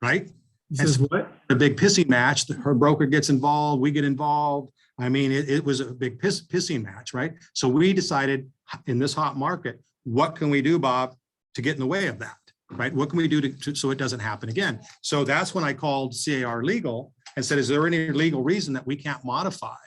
Right? He says what? A big pissing match. Her broker gets involved, we get involved. I mean, it was a big pissing match, right? So we decided in this hot market, what can we do, Bob, to get in the way of that, right? What can we do so it doesn't happen again? So that's when I called CAR Legal and said, is there any legal reason that we can't modify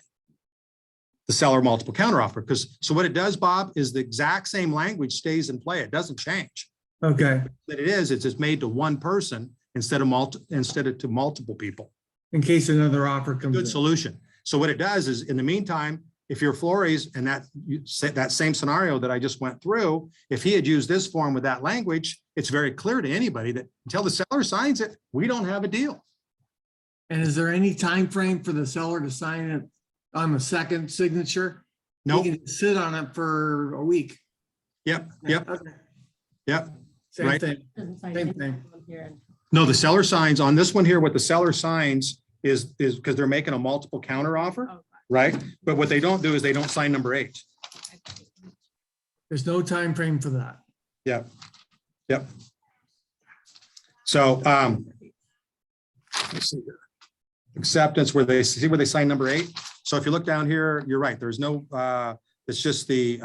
the seller multiple counteroffer? Because so what it does, Bob, is the exact same language stays in play. It doesn't change. Okay. That it is, it's just made to one person instead of to multiple people. In case another offer comes Good in. solution. So what it does is, in the meantime, if you're Flores and that same scenario that I just went through, if he had used this form with that language, it's very clear to anybody that until the seller signs it, we don't have a deal. And is there any time frame for the seller to sign it on the second signature? No. He can sit on it for a week. Yep. Okay. Yep. Same Right. thing. Same thing. No, the seller signs on this one here. What the seller signs is because they're making a multiple counter offer, right? But what they don't do is they don't sign number 8. There's no time frame for that. Yep. Yep. So let's see here. Acceptance where they sign number 8. So if you look down here, you're right. There's no, it's just the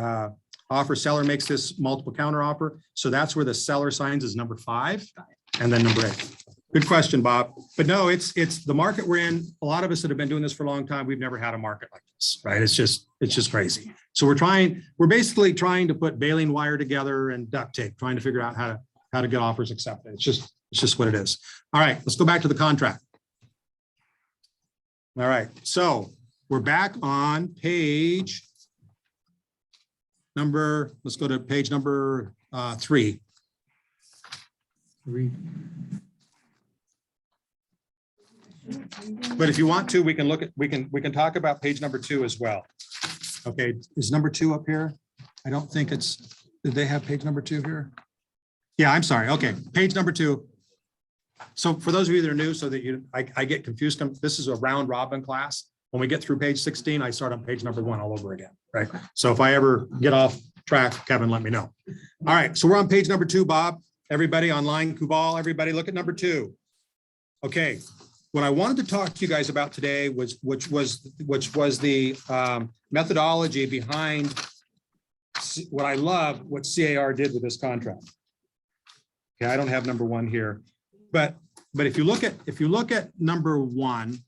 offer seller makes this multiple counter offer. So that's where the seller signs is number 5 and then number 8. Good question, Bob. But no, it's the market we're in. A lot of us that have been doing this for a long time, we've never had a market like this, right? It's just crazy. So we're basically trying to put baling wire together and duct tape, trying to figure out how to get offers accepted. It's just what it is. All right, let's go back to the contract. All right, so we're back on page number, let's go to page number 3. But if you want to, we can look at, we can talk about page number 2 as well. Okay, is number 2 up here? I don't think it's, did they have page number 2 here? Yeah, I'm sorry. Okay, page number 2. So for those of you that are new, so that I get confused, this is a round robin class. When we get through page 16, I start on page number 1 all over again, right? So if I ever get off track, Kevin, let me know. All right, so we're on page number 2, Bob. Everybody online, Kubal, everybody look at number 2. Okay, what I wanted to talk to you guys about today was, which was the methodology behind what I love, what CAR did with this contract. Okay, I don't have number 1 here, but if you look at number 1,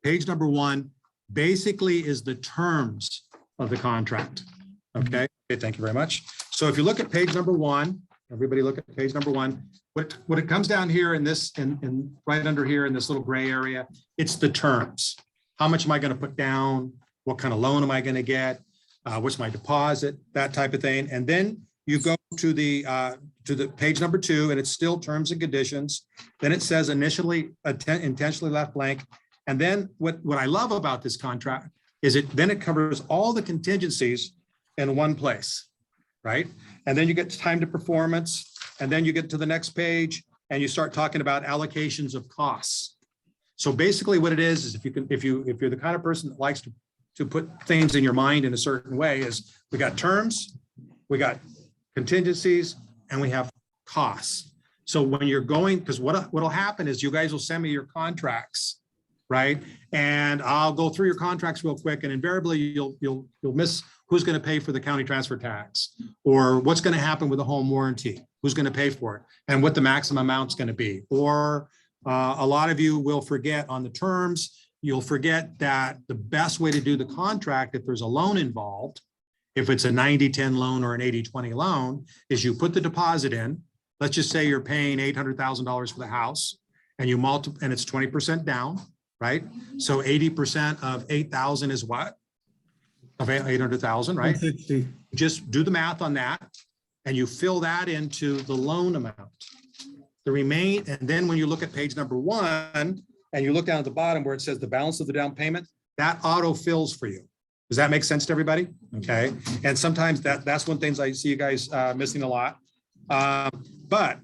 page number 1 basically is the terms of the contract. Okay, thank you very much. So if you look at page number 1, everybody look at page number 1. What it comes down here in this, in right under here in this little gray area, it's the terms. How much am I going to put down? What kind of loan am I going to get? What's my deposit? That type of thing. And then you go to the page number 2, and it's still terms and conditions. Then it says initially intentionally left blank. And then what I love about this contract is then it covers all the contingencies in one place, right? And then you get to time to performance, and then you get to the next page and you start talking about allocations of costs. So basically what it is if you're the kind of person that likes to put things in your mind in a certain way, is we got terms, we got contingencies, and we have costs. So when you're going, because what'll happen is you guys will send me your contracts, right? And I'll go through your contracts real quick, and invariably you'll miss who's going to pay for the county transfer tax, or what's going to happen with the home warranty, who's going to pay for it, and what the maximum amount's going to be. Or a lot of you will forget on the terms, you'll forget that the best way to do the contract, if there's a loan involved, if it's a 90-10 loan or an 80-20 loan, is you put the deposit in. Let's just say you're paying $800,000 for the house, and you multiply, and it's 20% down, right? So 80% of 8,000 is what? Of 800,000, right? 160. Just do the math on that, and you fill that into the loan amount. The remain, and then when you look at page number 1, and you look down at the bottom where it says the balance of the down payment, that auto fills for you. Does that make sense to everybody? Okay. And sometimes that's one things I see you guys missing a lot. But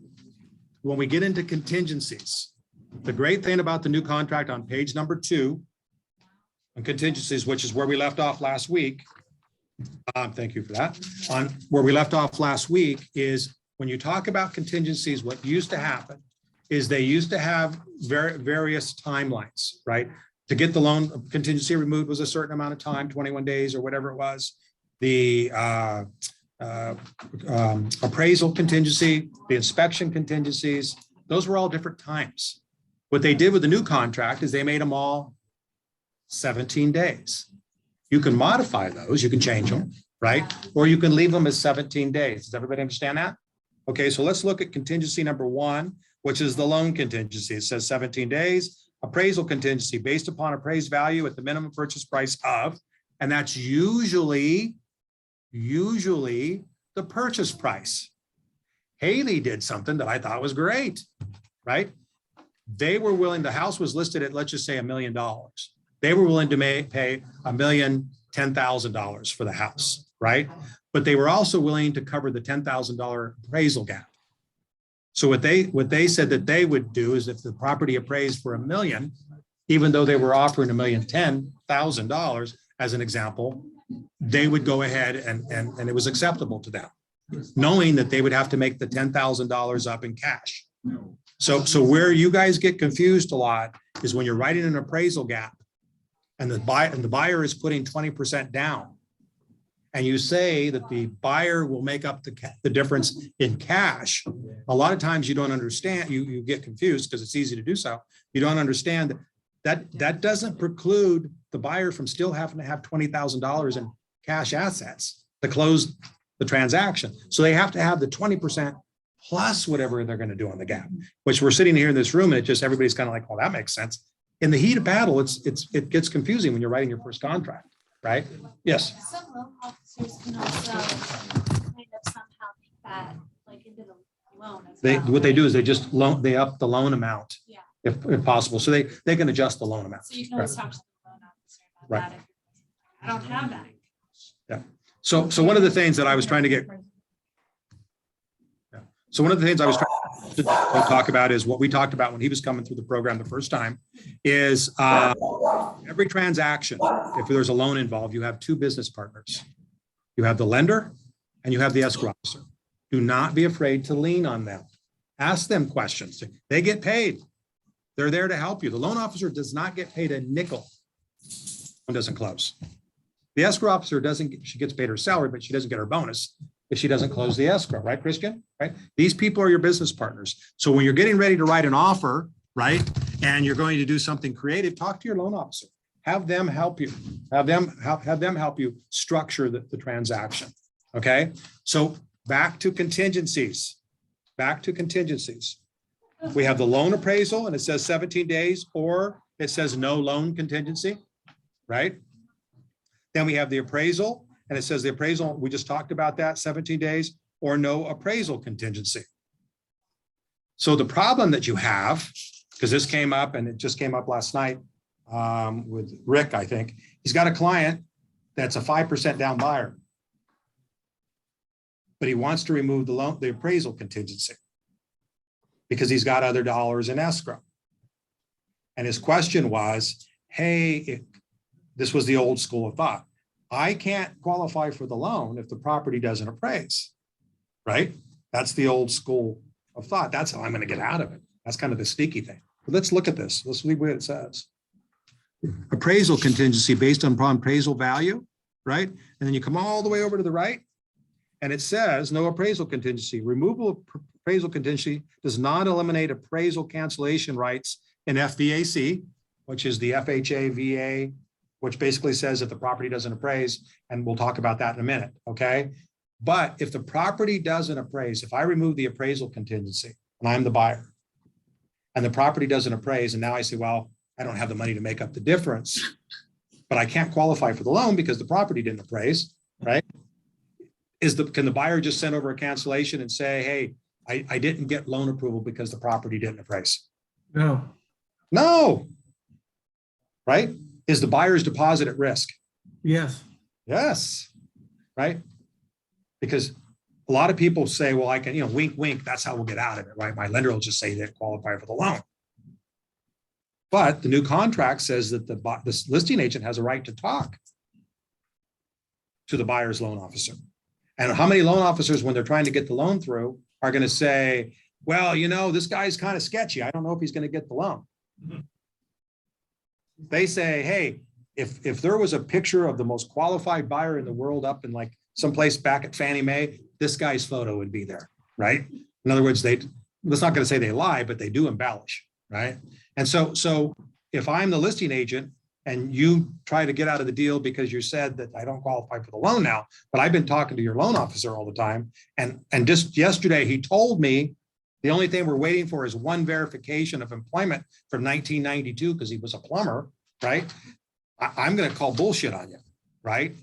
when we get into contingencies, the great thing about the new contract on page number 2 on contingencies, which is where we left off last week. Thank you for that. On where we left off last week is when you talk about contingencies, what used to happen is they used to have various timelines, right? To get the loan contingency removed was a certain amount of time, 21 days or whatever it was. The appraisal contingency, the inspection contingencies, those were all different times. What they did with the new contract is they made them all 17 days. You can modify those, you can change them, right? Or you can leave them as 17 days. Does everybody understand that? Okay, so let's look at contingency number 1, which is the loan contingency. It says 17 days. Appraisal contingency based upon appraised value at the minimum purchase price of, and that's usually the purchase price. Haley did something that I thought was great, right? They were willing, the house was listed at, let's just say $1 million. They were willing to pay $1,010,000 for the house, right? But they were also willing to cover the $10,000 appraisal gap. So what they said that they would do is if the property appraised for $1 million, even though they were offering $1,010,000 as an example, they would go ahead and it was acceptable to them, knowing that they would have to make the $10,000 up in cash. So where you guys get confused a lot is when you're writing an appraisal gap and the buyer is putting 20% down, and you say that the buyer will make up the difference in cash. A lot of times you don't understand, you get confused because it's easy to do so. You don't understand that doesn't preclude the buyer from still having to have $20,000 in cash assets to close the transaction. So they have to have the 20% plus whatever they're going to do on the gap, which we're sitting here in this room and it just, everybody's kind of like, well, that makes sense. in the heat of battle, it gets confusing when you're writing your first contract, right? Yes. Some loan officers can also kind of somehow make that like into the loan as They, well, what they right? do is they up the loan amount. Yeah. If possible. So they can adjust the loan amount. So you can always talk to the loan officer about Right. that. I don't have that. So one of the things that I was trying to get. Yeah. So one of the things I was trying to talk about is what we talked about when he was coming through the program the first time is every transaction, if there's a loan involved, you have two business partners. You have the lender and you have the escrow officer. Do not be afraid to lean on them. Ask them questions. They get paid. They're there to help you. The loan officer does not get paid a nickel. One doesn't close. The escrow officer she gets paid her salary, but she doesn't get her bonus if she doesn't close the escrow, right, Christian? Right? These people are your business partners. So when you're getting ready to write an offer, right, and you're going to do something creative, talk to your loan officer. Have them help you. Have them help you structure the transaction. Okay. So back to contingencies. We have the loan appraisal and it says 17 days, or it says no loan contingency, right? Then we have the appraisal and it says the appraisal, we just talked about that, 17 days, or no appraisal contingency. So the problem that you have, because this came up and it just came up last night with Rick, I think, he's got a client that's a 5% down buyer, but he wants to remove the appraisal contingency because he's got other dollars in escrow. And his question was, hey, this was the old school of thought. I can't qualify for the loan if the property doesn't appraise, right? That's the old school of thought. That's how I'm going to get out of it. That's kind of the sneaky thing. But let's look at this. Let's read what it says. Appraisal contingency based on appraisal value, right? And then you come all the way over to the right and it says no appraisal contingency. Removal of appraisal contingency does not eliminate appraisal cancellation rights in FVAC, which is the FHA, VA, which basically says if the property doesn't appraise, and we'll talk about that in a minute, okay? But if the property doesn't appraise, if I remove the appraisal contingency and I'm the buyer and the property doesn't appraise, and now I say, well, I don't have the money to make up the difference, but I can't qualify for the loan because the property didn't appraise, right? Can the buyer just send over a cancellation and say, hey, I didn't get loan approval because the property didn't appraise? No, right? Is the buyer's deposit at risk? Yes. Yes, right? Because a lot of people say, well, I can, wink, wink, that's how we'll get out of it, right? My lender will just say they qualify for the loan. But the new contract says that the listing agent has a right to talk to the buyer's loan officer. And how many loan officers, when they're trying to get the loan through, are going to say, well, this guy's kind of sketchy. I don't know if he's going to get the loan. They say, hey, if there was a picture of the most qualified buyer in the world up in like someplace back at Fannie Mae, this guy's photo would be there, right? In other words, that's not going to say they lie, but they do embellish, right? And so if I'm the listing agent and you try to get out of the deal because you said that I don't qualify for the loan now, but I've been talking to your loan officer all the time, and just yesterday he told me the only thing we're waiting for is one verification of employment from 1992 because he was a plumber, right? I'm going to call bullshit on you, right?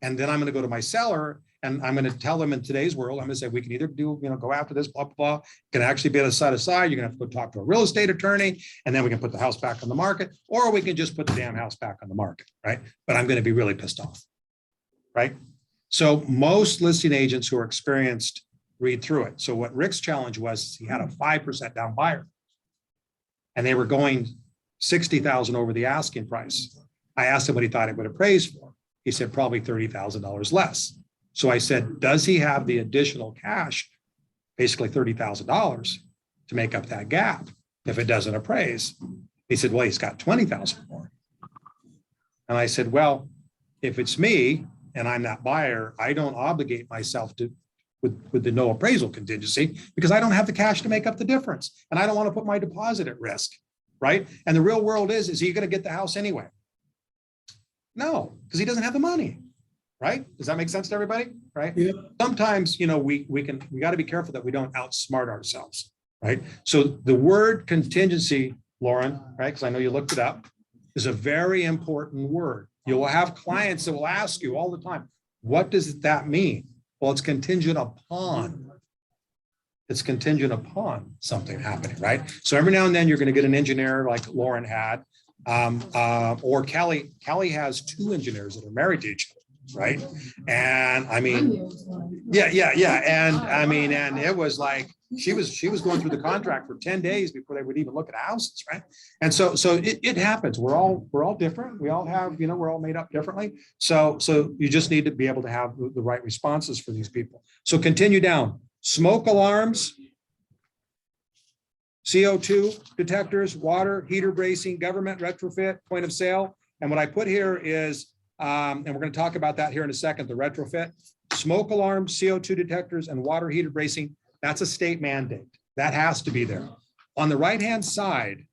And then I'm going to go to my seller and I'm going to tell them in today's world, I'm going to say, we can either go after this, blah, blah, blah. It can actually be set aside. You're going to have to go talk to a real estate attorney and then we can put the house back on the market, or we can just put the damn house back on the market, right? But I'm going to be really pissed off, right? So most listing agents who are experienced read through it. So what Rick's challenge was, he had a 5% down buyer and they were going 60,000 over the asking price. I asked him what he thought it would appraise for. He said probably $30,000 less. So I said, does he have the additional cash, basically $30,000 to make up that gap if it doesn't appraise? He said, well, he's got 20,000 more. And I said, well, if it's me and I'm that buyer, I don't obligate myself with the no appraisal contingency because I don't have the cash to make up the difference. And I don't want to put my deposit at risk, right? And the real world is he going to get the house anyway? No, because he doesn't have the money, right? Does that make sense to everybody, right? Yeah. Sometimes, we got to be careful that we don't outsmart ourselves, right? So the word contingency Lauren, right? Because I know you looked it up, is a very important word. You will have clients that will ask you all the time, what does that mean? Well, it's contingent upon. It's contingent upon something happening, right? So every now and then you're going to get an engineer like Lauren had, or Kelly. Kelly has 2 engineers that are married to each other, right? And I mean, yeah. And I mean, and it was like, she was going through the contract for 10 days before they would even look at houses, right? And so it happens. We're all different. We all have, we're all made up differently. So you just need to be able to have the right responses for these people. So continue down. Smoke alarms, CO2 detectors, water heater bracing, government retrofit, point of sale. And what I put here is, and we're going to talk about that here in a second, the retrofit, smoke alarms, CO2 detectors, and water heater bracing. That's a state mandate. That has to be there. On the right-hand side,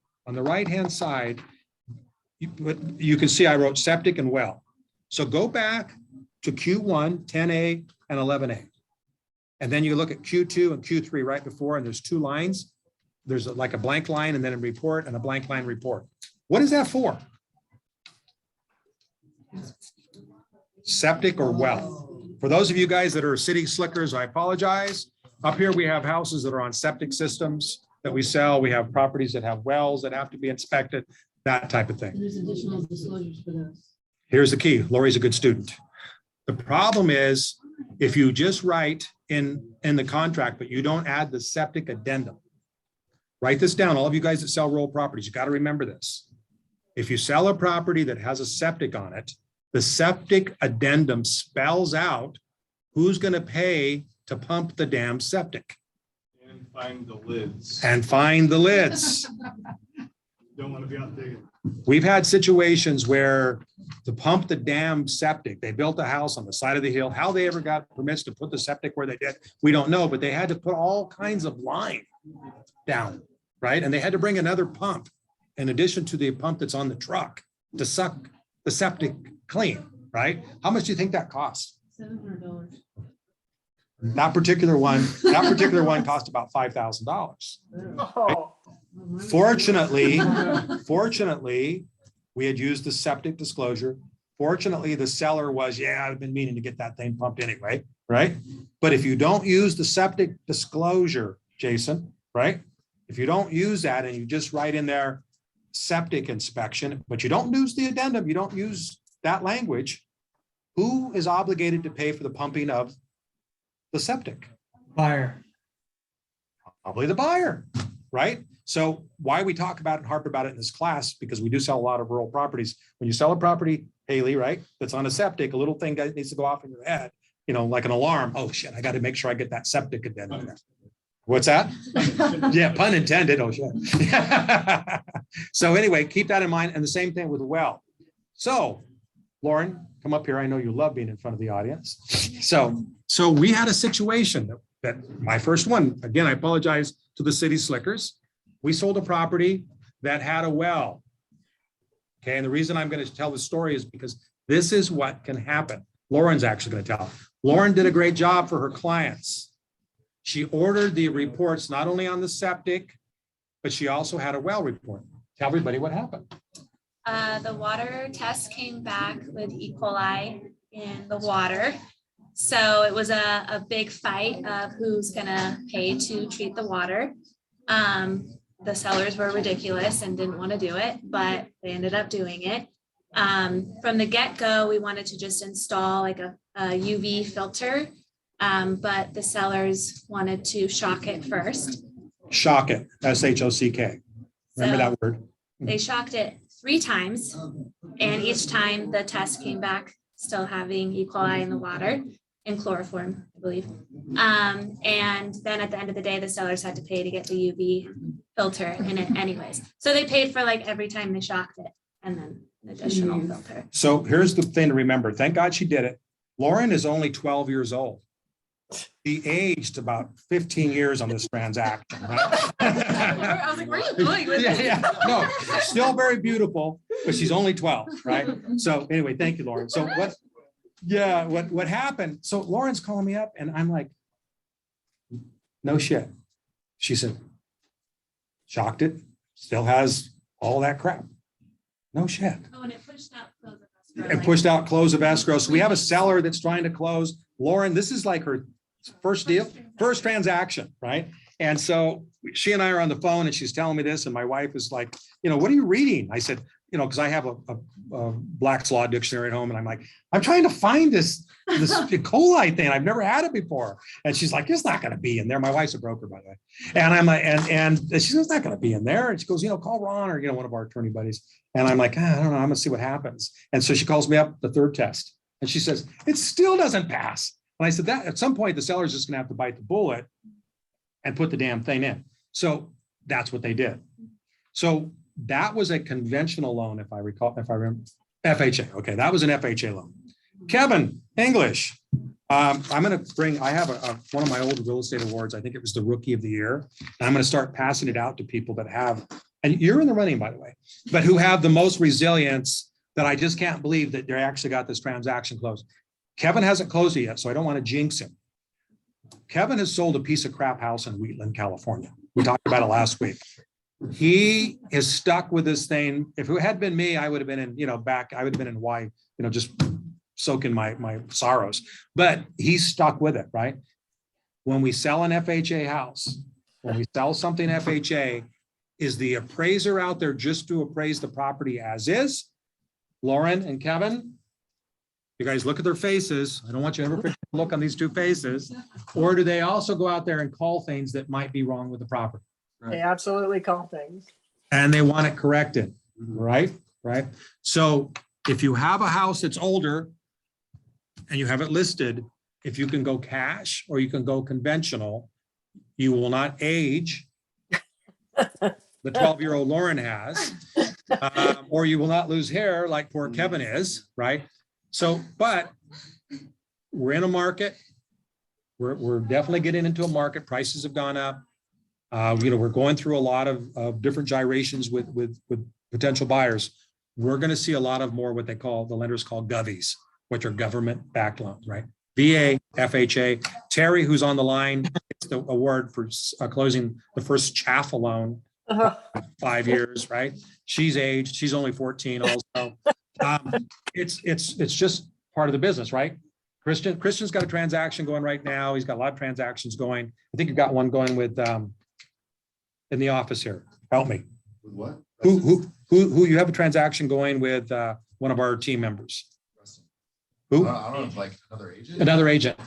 you can see I wrote septic and well. So go back to Q1, 10A, and 11A. And then you look at Q2 and Q3 right before, and there's 2 lines. There's like a blank line and then a report and a blank line report. What is that for? Septic or well. For those of you guys that are city slickers, I apologize. Up here, we have houses that are on septic systems that we sell. We have properties that have wells that have to be inspected, that type of thing. There's additional disclosures for those. Here's the key. Lori's a good student. The problem is if you just write in the contract, but you don't add the septic addendum. Write this down. All of you guys that sell rural properties, you got to remember this. If you sell a property that has a septic on it, the septic addendum spells out who's going to pay to pump the damn septic. And find the lids. And find the lids. Don't want to be out digging. We've had situations where to pump the damn septic, they built a house on the side of the hill. How they ever got permits to put the septic where they did, we don't know, but they had to put all kinds of line down, right? And they had to bring another pump in addition to the pump that's on the truck to suck the septic clean, right? How much do you think that costs? $700. That particular one cost about $5,000. Fortunately, we had used the septic disclosure. Fortunately, the seller was, I've been meaning to get that thing pumped anyway, right? But if you don't use the septic disclosure, Jason, right? If you don't use that and you just write in there septic inspection, but you don't use the addendum, you don't use that language, who is obligated to pay for the pumping of the septic? Buyer. Probably the buyer, right? So why we talk about it and harp about it in this class, because we do sell a lot of rural properties. When you sell a property, Haley, right, that's on a septic, a little thing that needs to go off in your head, like an alarm. Oh shit, I got to make sure I get that septic addendum in there. What's that? Yeah, pun intended. Oh shit. So anyway, keep that in mind. And the same thing with well. So Lauren, come up here. I know you love being in front of the audience. So we had a situation that my first one, again, I apologize to the city slickers. We sold a property that had a well. Okay, and the reason I'm going to tell the story is because this is what can happen. Lauren's actually going to tell. Lauren did a great job for her clients. She ordered the reports not only on the septic, but she also had a well report. Tell everybody what happened. The water test came back with E. coli in the water. So it was a big fight of who's gonna pay to treat the water. The sellers were ridiculous and didn't want to do it, but they ended up doing it. From the get-go, we wanted to just install like a UV filter, but the sellers wanted to shock it first. Shock it, S-H-O-C-K. Remember that word? They shocked it 3 times, and each time the test came back still having E. coli in the water and chloroform, I believe. And then at the end of the day, the sellers had to pay to get the UV filter in it anyways. So they paid for like every time they shocked it and then an additional filter. So here's the thing to remember. Thank God she did it. Lauren is only 12 years old. She aged about 15 years on this transaction. Right? I was like, where are you going with this? Yeah. No, still very beautiful, but she's only 12, right? So anyway, thank you, Lauren. So what happened? So Lauren's calling me up and I'm like, no shit. She said, shocked it, still has all that crap. No shit. Oh, and it pushed out close of escrow, And like, pushed out close of escrow. So we have a seller that's trying to close. Lauren, this is like her first deal, first transaction, right? And so she and I are on the phone and she's telling me this, and my wife is like, what are you reading? I said, because I have a Black's Law dictionary at home, and I'm like, I'm trying to find this E. coli thing. I've never had it before. And she's like, it's not going to be in there. My wife's a broker, by the way. And I'm like, and she says, it's not going to be in there. And she goes, call Ron or, one of our attorney buddies. And I'm like, I don't know. I'm gonna see what happens. And so she calls me up the third test and she says, it still doesn't pass. And I said that at some point, the seller's just gonna have to bite the bullet and put the damn thing in. So that's what they did. So that was a conventional loan, if I remember, FHA. Okay, that was an FHA loan. Kevin, English. I'm going to bring, I have one of my old real estate awards. I think it was the Rookie of the Year. And I'm going to start passing it out to people that have, and you're in the running, by the way, but who have the most resilience, that I just can't believe that they actually got this transaction closed. Kevin hasn't closed it yet, so I don't want to jinx him. Kevin has sold a piece of crap house in Wheatland, California. We talked about it last week. He is stuck with this thing. If it had been me, I would have been in, I would have been in Hawaii, just soaking my sorrows. But he's stuck with it, right? When we sell an FHA house, when we sell something FHA, is the appraiser out there just to appraise the property as is? Lauren and Kevin, you guys look at their faces. I don't want you to ever look on these two faces. Or do they also go out there and call things that might be wrong with the property? They absolutely call things. And they want it corrected, right? Right. So if you have a house that's older and you have it listed, if you can go cash or you can go conventional, you will not age. The 12-year-old Lauren has, or you will not lose hair like poor Kevin is, right? So, but we're in a market. We're definitely getting into a market. Prices have gone up. We're going through a lot of different gyrations with potential buyers. We're going to see a lot of more what the lenders call govies, which are government-backed loans, right? VA, FHA. Terry, who's on the line, gets the award for closing the first Chaffa loan. 5 years, right? She's aged. She's only 14 also. It's just part of the business, right? Christian's got a transaction going right now. He's got a lot of transactions going. I think you've got one going with in the office here. Help me. With what? Who you have a transaction going with one of our team members? Who? I don't know, like another agent? Another agent.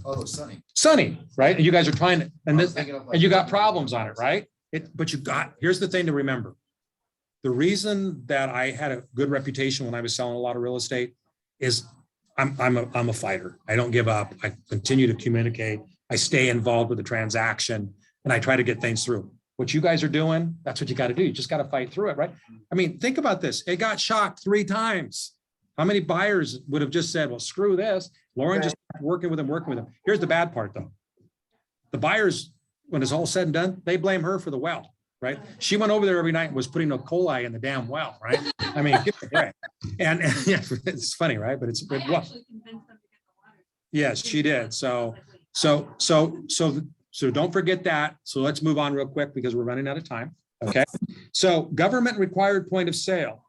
Oh, Sunny. Sunny, right? And you guys are trying to, and I was thinking of, like, you got problems on it, right? But here's the thing to remember. The reason that I had a good reputation when I was selling a lot of real estate is I'm a fighter. I don't give up. I continue to communicate. I stay involved with the transaction and I try to get things through. What you guys are doing, that's what you got to do. You just got to fight through it, right? I mean, think about this. It got shocked 3 times. How many buyers would have just said, well, screw this. Lauren just working with them. Here's the bad part though. The buyers, when it's all said and done, they blame her for the well, right? She went over there every night and was putting E. coli in the damn well, right? I mean, give it away. And yeah, it's funny, right? But it's well, yes, she did. So don't forget that. So let's move on real quick because we're running out of time. Okay. So government required point of sale.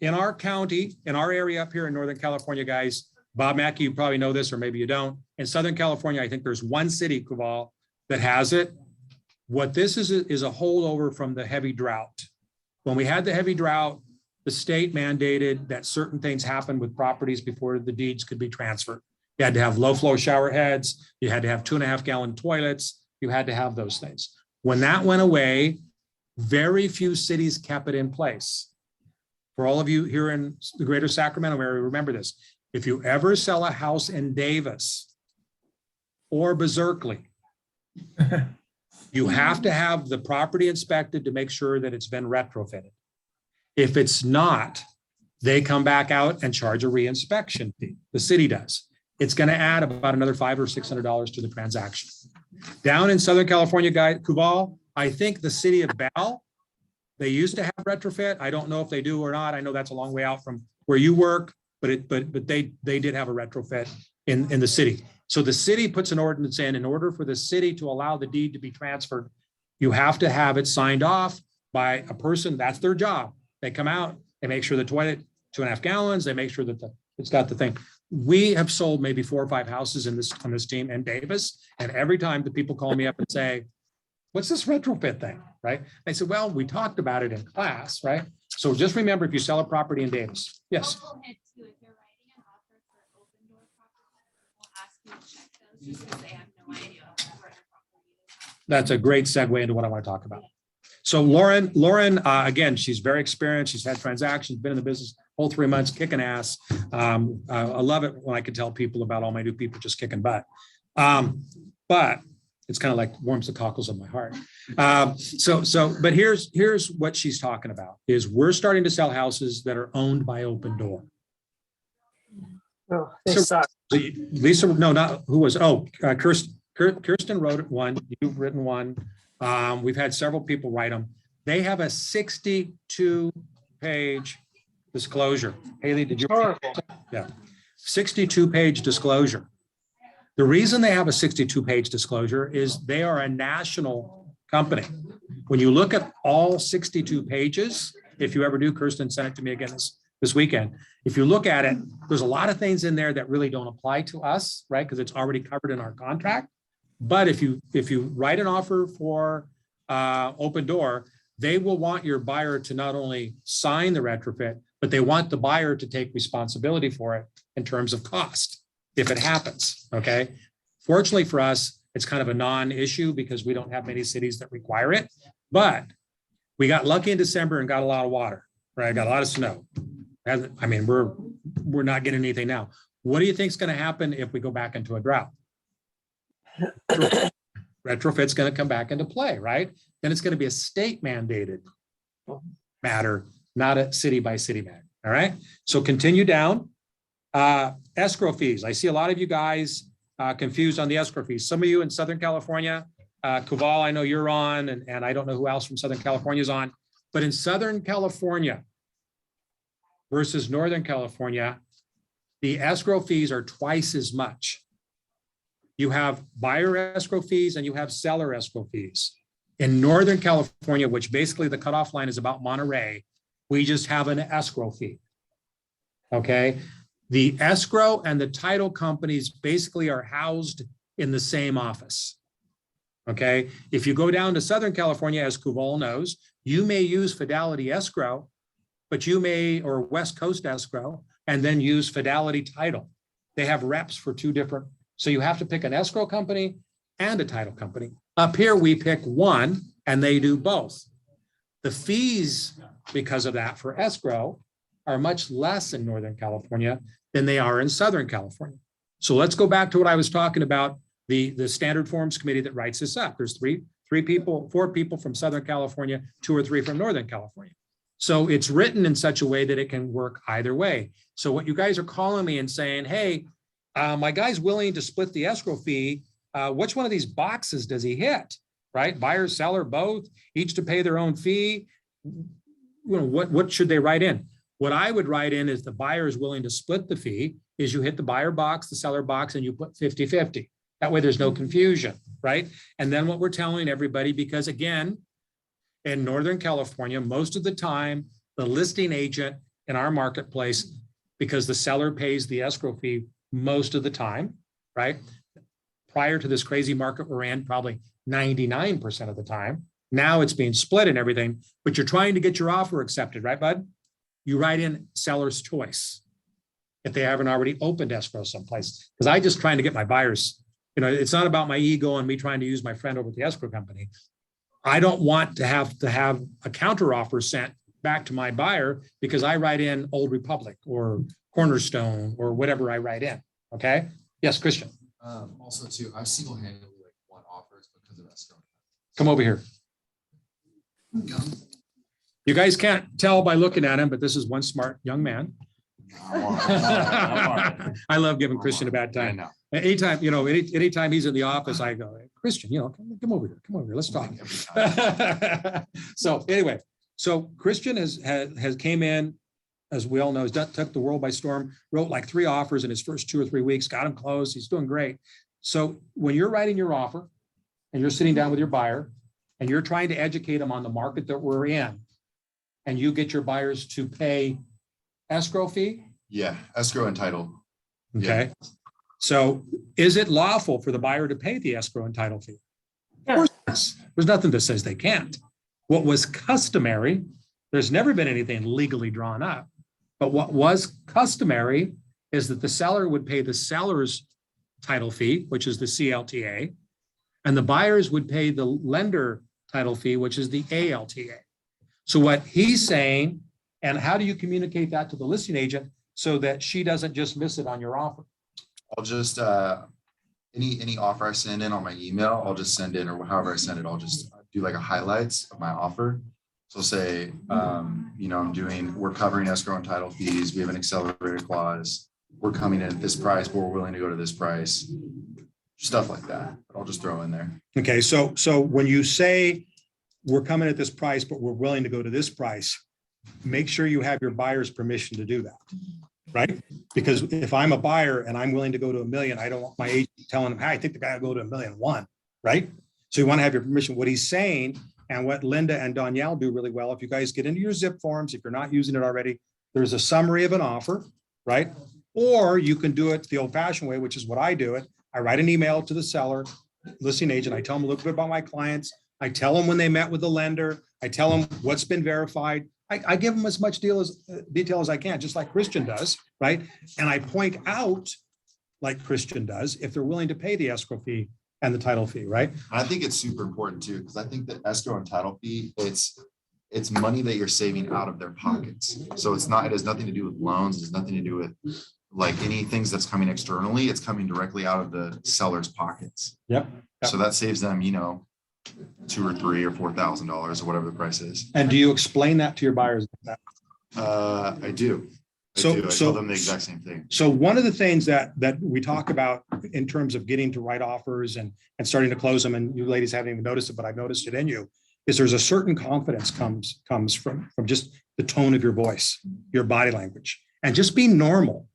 In our county, in our area up here in Northern California, guys, Bob Mackey, you probably know this or maybe you don't. In Southern California, I think there's one city, Caval, that has it. What this is a holdover from the heavy drought. When we had the heavy drought, the state mandated that certain things happened with properties before the deeds could be transferred. You had to have low flow shower heads. You had to have 2.5 gallon toilets. You had to have those things. When that went away, very few cities kept it in place. For all of you here in the greater Sacramento area, remember this. If you ever sell a house in Davis or Berkeley, you have to have the property inspected to make sure that it's been retrofitted. If it's not, they come back out and charge a reinspection fee. The city does. It's going to add about another $500 or $600 to the transaction. Down in Southern California, Caval, I think the city of Bell, they used to have retrofit. I don't know if they do or not. I know that's a long way out from where you work, but they did have a retrofit in the city. So the city puts an ordinance in order for the city to allow the deed to be transferred, you have to have it signed off by a person. That's their job. They come out, they make sure the toilet, 2.5 gallons, they make sure that it's got the thing. We have sold maybe 4 or 5 houses on this team in Davis. And every time the people call me up and say, what's this retrofit thing, right? I said, well, we talked about it in class, right? So just remember, if you sell a property in Davis, yes. I'll hint too, if you're writing an offer for open door property, we'll ask you to check those just because they have no idea where their property is. That's a great segue into what I want to talk about. So Lauren, again, she's very experienced. She's had transactions, been in the business whole 3 months, kicking ass. I love it when I can tell people about all my new people just kicking butt. But it's kind of like warms the cockles of my heart. But here's what she's talking about is we're starting to sell houses that are owned by Open Door. Oh, they suck. Lisa, no, not who was, Kirsten wrote one, you've written one. We've had several people write them. They have a 62-page disclosure. Haley, did you? Yeah, 62-page disclosure. The reason they have a 62-page disclosure is they are a national company. When you look at all 62 pages, if you ever do, Kirsten sent it to me again this weekend. If you look at it, there's a lot of things in there that really don't apply to us, right? Because it's already covered in our contract. But if you write an offer for Open Door, they will want your buyer to not only sign the retrofit, but they want the buyer to take responsibility for it in terms of cost if it happens, okay? Fortunately for us, it's kind of a non-issue because we don't have many cities that require it, but we got lucky in December and got a lot of water, right? Got a lot of snow. I mean, we're not getting anything now. What do you think is going to happen if we go back into a drought? Retrofit's going to come back into play, right? Then it's going to be a state mandated matter, not a city by city matter. All right. So continue down. Escrow fees. I see a lot of you guys confused on the escrow fees. Some of you in Southern California, Kuval, I know you're on, and I don't know who else from Southern California is on, but in Southern California versus Northern California, the escrow fees are twice as much. You have buyer escrow fees and you have seller escrow fees. In Northern California, which basically the cutoff line is about Monterey, we just have an escrow fee. Okay. The escrow and the title companies basically are housed in the same office. Okay. If you go down to Southern California, as Kuval knows, you may use Fidelity Escrow, but you may, or West Coast Escrow, and then use Fidelity Title. They have reps for 2 different. So you have to pick an escrow company and a title company. Up here, we pick one and they do both. The fees, because of that for escrow, are much less in Northern California than they are in Southern California. So let's go back to what I was talking about, the standard forms committee that writes this up. There's 4 people from Southern California, 2 or 3 from Northern California. So it's written in such a way that it can work either way. So what you guys are calling me and saying, hey, my guy's willing to split the escrow fee. Which one of these boxes does he hit? Right? Buyer, seller, both, each to pay their own fee. What should they write in? What I would write in is the buyer is willing to split the fee, is you hit the buyer box, the seller box, and you put 50-50. That way there's no confusion, right? And then what we're telling everybody, because again, in Northern California, most of the time, the listing agent in our marketplace, because the seller pays the escrow fee most of the time, right? Prior to this crazy market we're in, probably 99% of the time. Now it's being split and everything, but you're trying to get your offer accepted, right, bud? You write in seller's choice if they haven't already opened escrow someplace. Because I just trying to get my buyers, it's not about my ego and me trying to use my friend over at the escrow company. I don't want to have a counter offer sent back to my buyer because I write in Old Republic or Cornerstone or whatever I write in. Okay. Yes, Christian. Also too, I've single-handedly won offers because of escrow. Come over here. You guys can't tell by looking at him, but this is one smart young man. I love giving Christian a bad time. Anytime, anytime he's in the office, I go, hey, Christian, come over here, let's talk. So anyway, so Christian has came in, as we all know, took the world by storm, wrote like 3 offers in his first 2 or 3 weeks, got him closed. He's doing great. So when you're writing your offer and you're sitting down with your buyer, and you're trying to educate them on the market that we're in, and you get your buyers to pay escrow fee, Yeah, escrow and title. okay? So is it lawful for the buyer to pay the escrow and title fee? Of course, it is. There's nothing that says they can't. What was customary, there's never been anything legally drawn up, but what was customary is that the seller would pay the seller's title fee, which is the CLTA, and the buyers would pay the lender title fee, which is the ALTA. So what he's saying, and how do you communicate that to the listing agent so that she doesn't just miss it on your offer? I'll just, any offer I send in on my email, I'll just send in, or however I send it, I'll just do like a highlights of my offer. So say, we're covering escrow and title fees. We have an accelerated clause. We're coming in at this price, but we're willing to go to this price. Stuff like that. I'll just throw in there. Okay, so when you say we're coming at this price, but we're willing to go to this price, make sure you have your buyer's permission to do that, right? Because if I'm a buyer and I'm willing to go to $1 million, I don't want my agent telling them, hey, I think the guy will go to $1.1 million, right? So you want to have your permission. What he's saying, and what Linda and Danielle do really well, if you guys get into your zip forms, if you're not using it already, there's a summary of an offer, right? Or you can do it the old fashioned way, which is what I do it. I write an email to the seller, listing agent. I tell them a little bit about my clients. I tell them when they met with the lender. I tell them what's been verified. I give them as much detail as I can, just like Christian does, right? And I point out, like Christian does, if they're willing to pay the escrow fee and the title fee, right? I think it's super important too, because I think that escrow and title fee, it's money that you're saving out of their pockets. So it has nothing to do with loans. It has nothing to do with like any things that's coming externally. It's coming directly out of the seller's pockets. Yep. So that saves them, $2,000 or $3,000 or $4,000 or whatever the price is. And do you explain that to your buyers? I do. I tell them the exact same thing. So one of the things that we talk about in terms of getting to write offers and starting to close them, and you ladies haven't even noticed it, but I've noticed it in you, is there's a certain confidence comes from just the tone of your voice, your body language, and just being normal,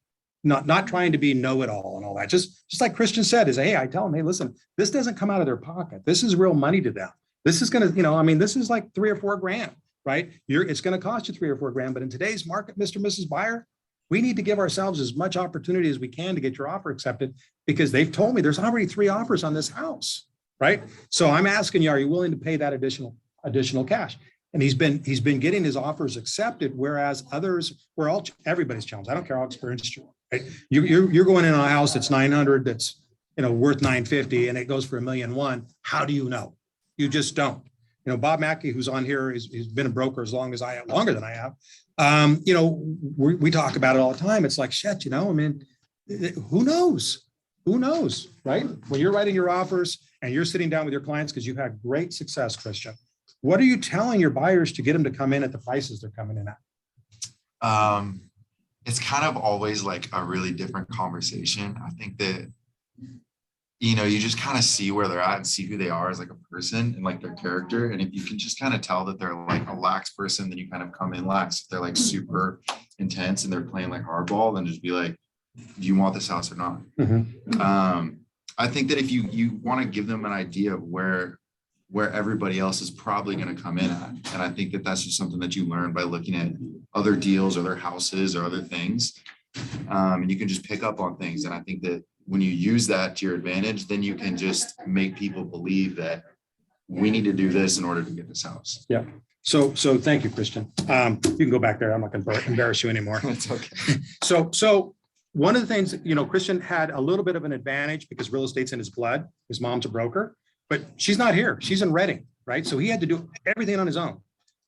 not trying to be know-it-all and all that. Just like Christian said, is, hey, I tell them, hey, listen, this doesn't come out of their pocket. This is real money to them. This is going to, this is like $3 or $4 grand, right? It's going to cost you $3 or $4 grand, but in today's market, Mr. and Mrs. Buyer, we need to give ourselves as much opportunity as we can to get your offer accepted, because they've told me there's already 3 offers on this house, right? So I'm asking you, are you willing to pay that additional cash? And he's been getting his offers accepted, whereas others, everybody's challenged. I don't care how experienced you are, right? You're going in on a house that's 900, that's worth 950, and it goes for $1.1 million. How do you know? You just don't. Bob Mackey, who's on here, he's been a broker as long as I have, longer than I have. We talk about it all the time. It's like, shit, who knows? Who knows, right? When you're writing your offers and you're sitting down with your clients, because you've had great success, Christian, what are you telling your buyers to get them to come in at the prices they're coming in at? It's kind of always like a really different conversation. I think that, you just kind of see where they're at and see who they are as like a person and like their character. And if you can just kind of tell that they're like a lax person, then you kind of come in lax. If they're like super intense and they're playing like hardball, then just be like, do you want this house or not? Mm-hmm. I think that if you want to give them an idea of where everybody else is probably going to come in at. And I think that that's just something that you learn by looking at other deals or other houses or other things. And you can just pick up on things. And I think that when you use that to your advantage, then you can just make people believe that we need to do this in order to get this house. Yeah. So thank you, Christian. You can go back there. I'm not going to embarrass you anymore. It's okay. So one of the things, Christian had a little bit of an advantage because real estate's in his blood. His mom's a broker, but she's not here. She's in Reading, right? So he had to do everything on his own.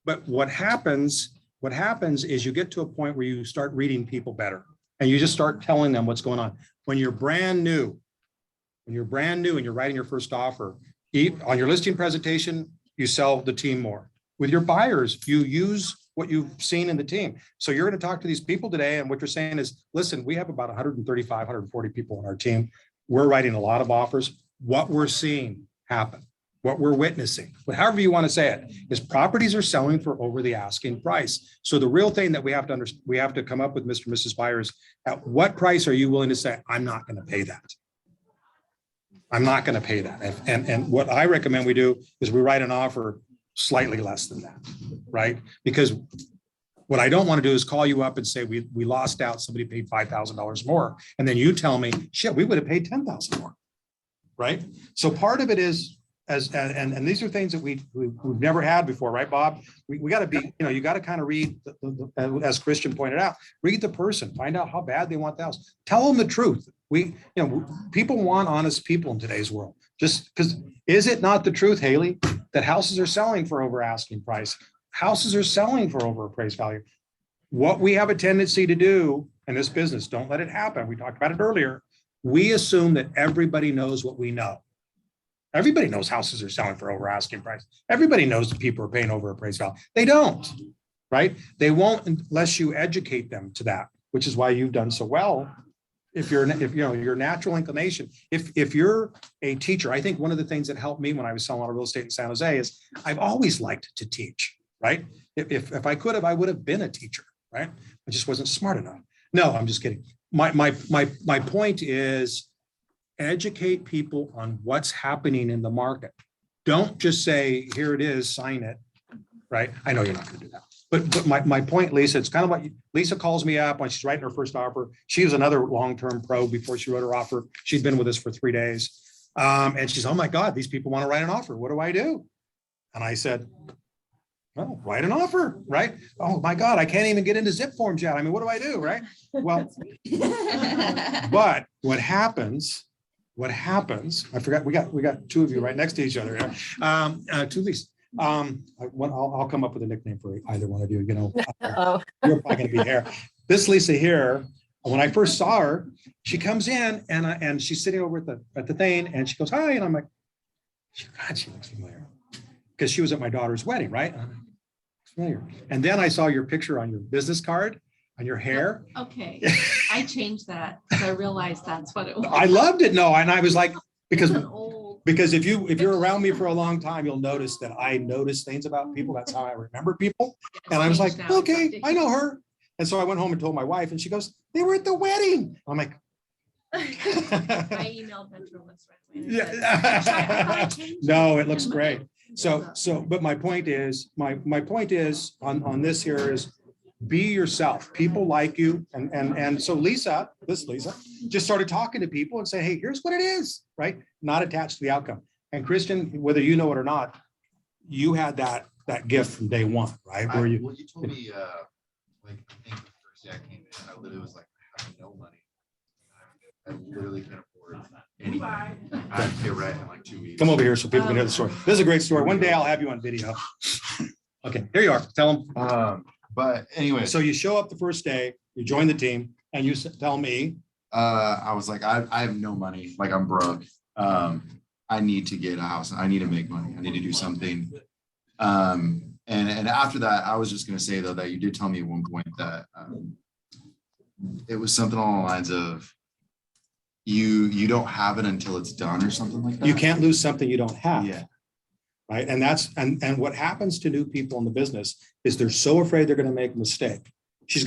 But what happens is you get to a point where you start reading people better and you just start telling them what's going on. When you're brand new and you're writing your first offer, on your listing presentation, you sell the team more. With your buyers, you use what you've seen in the team. So you're going to talk to these people today, and what you're saying is, listen, we have about 135, 140 people on our team. We're writing a lot of offers. What we're seeing happen, what we're witnessing, however you want to say it, is properties are selling for over the asking price. So the real thing that we have to come up with, Mr. and Mrs. Buyers, at what price are you willing to say, I'm not going to pay that? I'm not going to pay that. And what I recommend we do is we write an offer slightly less than that, right? Because what I don't want to do is call you up and say, we lost out, somebody paid $5,000 more. And then you tell me, shit, we would have paid 10,000 more, right? So part of it is, and these are things that we've never had before, right, Bob? We got to be, you got to kind of read, as Christian pointed out, read the person, find out how bad they want the house. Tell them the truth. People want honest people in today's world. Just because, is it not the truth, Haley, that houses are selling for over asking price? Houses are selling for over appraised value. What we have a tendency to do in this business, don't let it happen. We talked about it earlier. We assume that everybody knows what we know. Everybody knows houses are selling for over asking price. Everybody knows that people are paying over appraised value. They don't, right? They won't unless you educate them to that, which is why you've done so well. If your natural inclination, if you're a teacher, I think one of the things that helped me when I was selling a lot of real estate in San Jose is I've always liked to teach, right? If I could have, I would have been a teacher, right? I just wasn't smart enough. No, I'm just kidding. My point is educate people on what's happening in the market. Don't just say, here it is, sign it, right? I know you're not going to do that. But my point, Lisa, it's kind of like Lisa calls me up when she's writing her first offer. She was another long-term pro before she wrote her offer. She'd been with us for 3 days. And she's, oh my God, these people want to write an offer. What do I do? And I said, well, write an offer, right? Oh my God, I can't even get into zip forms yet. I mean, what do I do, right? Well, but what happens, I forgot, we got two of you right next to each other. Two Lisa. I'll come up with a nickname for either one of you, You're probably gonna be here. This Lisa here, when I first saw her, she comes in and she's sitting over at the thing and she goes, hi, and I'm like, God, she looks familiar. Because she was at my daughter's wedding, right? And I'm like, familiar. And then I saw your picture on your business card, on your hair. Okay, I changed that because I realized that's what it was. I loved it. No, and I was like, because if you're around me for a long time, you'll notice that I notice things about people. That's how I remember people. And I was like, okay, I know her. And so I went home and told my wife, and she goes, they were at the wedding. I'm like, I emailed Metro West right away. yeah. No, it looks great. So, but my point is on this here is be yourself. People like you. And so Lisa just started talking to people and say, hey, here's what it is, right? Not attached to the outcome. And Christian, whether you know it or not, you had that gift from day one, right? Well, you told me, like, I think the first day I came in, I literally was like, I have no money. I literally can't afford anything. I have to pay rent in like 2 weeks. Come over here so people can hear the story. This is a great story. One day I'll have you on video. Okay, here you are. Tell them. But anyway. So you show up the first day, you join the team, and you tell me. I was like, I have no money. Like, I'm broke. I need to get a house. I need to make money. I need to do something. And after that, I was just going to say, though, that you did tell me at one point that it was something along the lines of you don't have it until it's done or something like that. You can't lose something you don't have. Yeah. Right. And that's and what happens to new people in the business is they're so afraid they're going to make a mistake. She's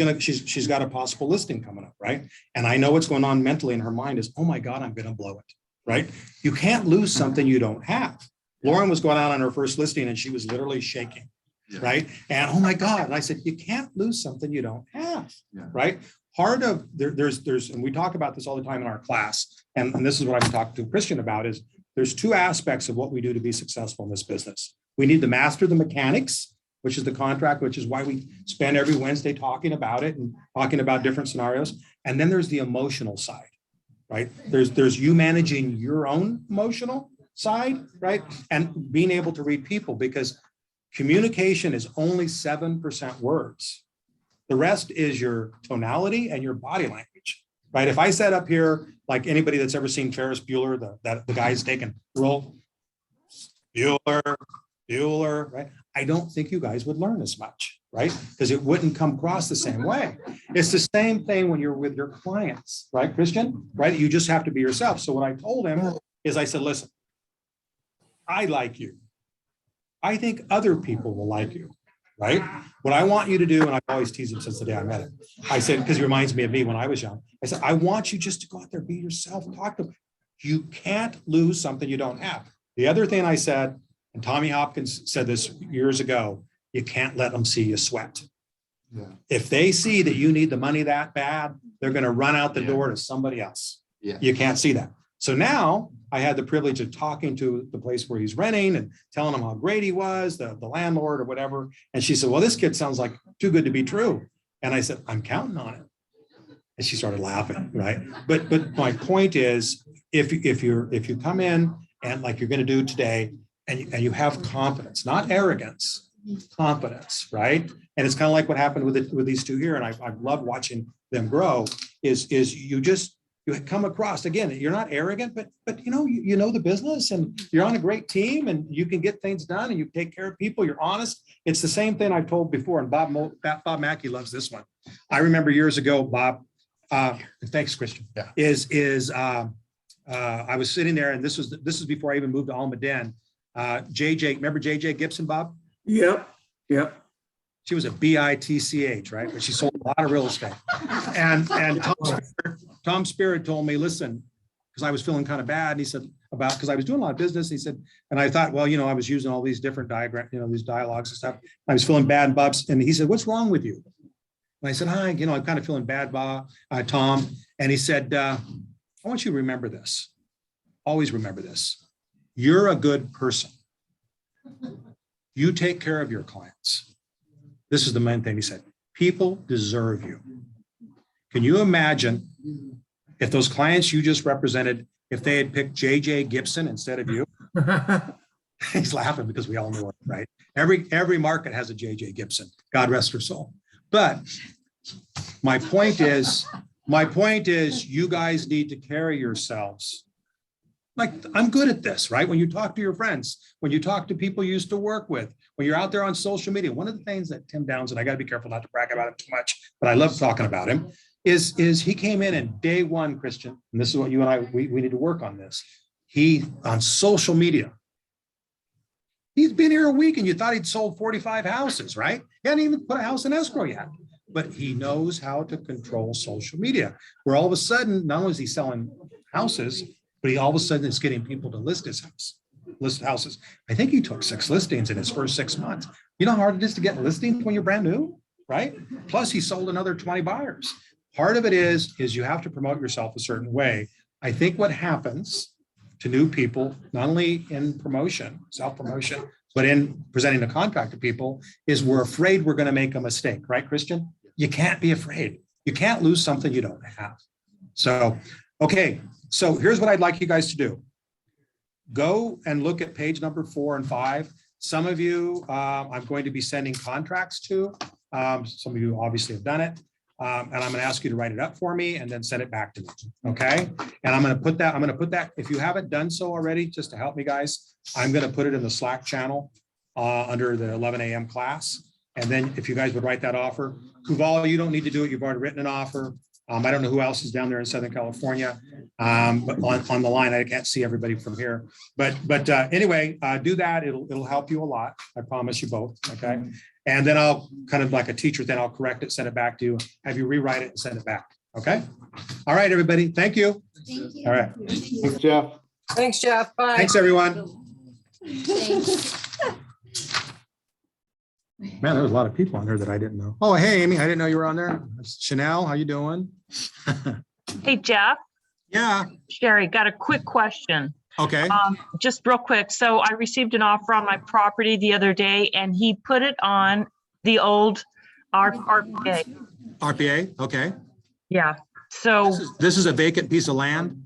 got a possible listing coming up. Right. And I know what's going on mentally in her mind is, oh my God, I'm going to blow it. Right. You can't lose something you don't have. Lauren was going out on her first listing and she was literally shaking. Yeah. Right. And oh my God. And I said, you can't lose something you don't have. Yeah. Right. Part of there's and we talk about this all the time in our class. And this is what I'm talking to Christian about is there's two aspects of what we do to be successful in this business. We need to master the mechanics, which is the contract, which is why we spend every Wednesday talking about it and talking about different scenarios. And then there's the emotional side, right? There's you managing your own emotional side, right? And being able to read people, because communication is only 7% words. The rest is your tonality and your body language, right? If I sat up here, like anybody that's ever seen Ferris Bueller, the guy's taking roll, Bueller, right? I don't think you guys would learn as much, right? Because it wouldn't come across the same way. It's the same thing when you're with your clients, right, Christian? Right? You just have to be yourself. So what I told him is I said, listen, I like you. I think other people will like you. Right? What I want you to do, and I've always teased him since the day I met him. I said, because he reminds me of me when I was young. I said, I want you just to go out there, be yourself, talk to them. You can't lose something you don't have. The other thing I said, and Tommy Hopkins said this years ago, you can't let them see you sweat. Yeah. If they see that you need the money that bad, they're going to run out the door to somebody else. Yeah. You can't see that. So now I had the privilege of talking to the place where he's renting and telling him how great he was, the landlord or whatever. And she said, well, this kid sounds like too good to be true. And I said, I'm counting on it. And she started laughing, right? But my point is, if you come in and like you're going to do today, and you have confidence, not arrogance, confidence, right? And it's kind of like what happened with these two here, and I love watching them grow. Is you come across, again, you're not arrogant, but you know the business, and you're on a great team, and you can get things done, and you take care of people. You're honest. It's the same thing I told before, and Bob Mackey loves this one. I remember years ago, Bob. Thanks, Christian. Yeah. I was sitting there, and this is before I even moved to Almaden. JJ, remember JJ Gibson, Bob? Yep. She was a BITCH, right? But she sold a lot of real estate. And Tom Spirit told me, listen, because I was feeling kind of bad. And he said, because I was doing a lot of business. He said, and I thought, well, I was using all these different diagrams, these dialogues and stuff. I was feeling bad, and he said, what's wrong with you? And I said, hi, I'm kind of feeling bad, Bob, Tom. And he said, I want you to remember this. Always remember this. You're a good person. You take care of your clients. This is the main thing he said. People deserve you. Can you imagine if those clients you just represented, if they had picked JJ Gibson instead of you? He's laughing because we all know it, right? Every market has a JJ Gibson. God rest her soul. But my point is, you guys need to carry yourselves. Like, I'm good at this, right? When you talk to your friends, when you talk to people you used to work with, when you're out there on social media, one of the things that Tim Downs, and I got to be careful not to brag about him too much, but I love talking about him, is he came in and day one, Christian, and this is what you and I, we need to work on this. He, on social media, he's been here a week and you thought he'd sold 45 houses, right? He hadn't even put a house in escrow yet. But he knows how to control social media, where all of a sudden, not only is he selling houses, but he all of a sudden is getting people to list houses. I think he took 6 listings in his first 6 months. You know how hard it is to get listings when you're brand new, right? Plus he sold another 20 buyers. Part of it is you have to promote yourself a certain way. I think what happens to new people, not only in promotion, self-promotion, but in presenting a contract to people, is we're afraid we're going to make a mistake, right, Christian? You can't be afraid. You can't lose something you don't have. So, okay. So here's what I'd like you guys to do. Go and look at page number 4 and 5. Some of you, I'm going to be sending contracts to. Some of you obviously have done it. And I'm going to ask you to write it up for me and then send it back to me. Okay. And I'm going to put that, if you haven't done so already, just to help me guys, I'm going to put it in the Slack channel under the 11 a.m. class. And then if you guys would write that offer, Kuval, you don't need to do it. You've already written an offer. I don't know who else is down there in Southern California, but on the line, I can't see everybody from here. But anyway, do that. It'll help you a lot. I promise you both. Okay. And then I'll kind of like a teacher, then I'll correct it, send it back to you, have you rewrite it and send it back. Okay. All right, everybody. Thank you. Thank you. All right. Thanks, Jeff. Thanks, Jeff. Bye. Thanks, everyone. Thanks. Man, there was a lot of people on there that I didn't know. Oh, hey, Amy, I didn't know you were on there. Chanel, how you doing? Hey, Jeff. Yeah. Sherry, got a quick question. Okay. Just real quick. So I received an offer on my property the other day and he put it on the old RPA. RPA, okay. Yeah. So This is a vacant piece of land?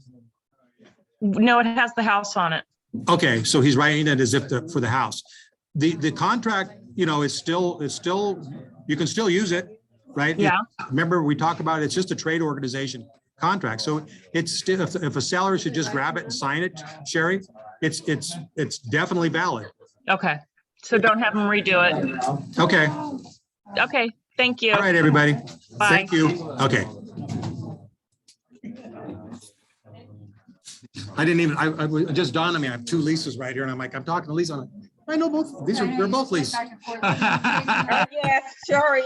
no, it has the house on it. Okay, so he's writing it as if for the house. The contract, is still, you can still use it, right? Yeah. Remember, we talked about it's just a trade organization contract. So it's still, if a seller should just grab it and sign it, Sherry, it's definitely valid. Okay. So don't have them redo it. Okay. Okay. Thank you. All right, everybody. Bye. Thank you. Okay. I didn't even, it just dawned on me, I have 2 leases right here and I'm like, I'm talking to Lisa. I know both. They're both leased. Yeah, sorry.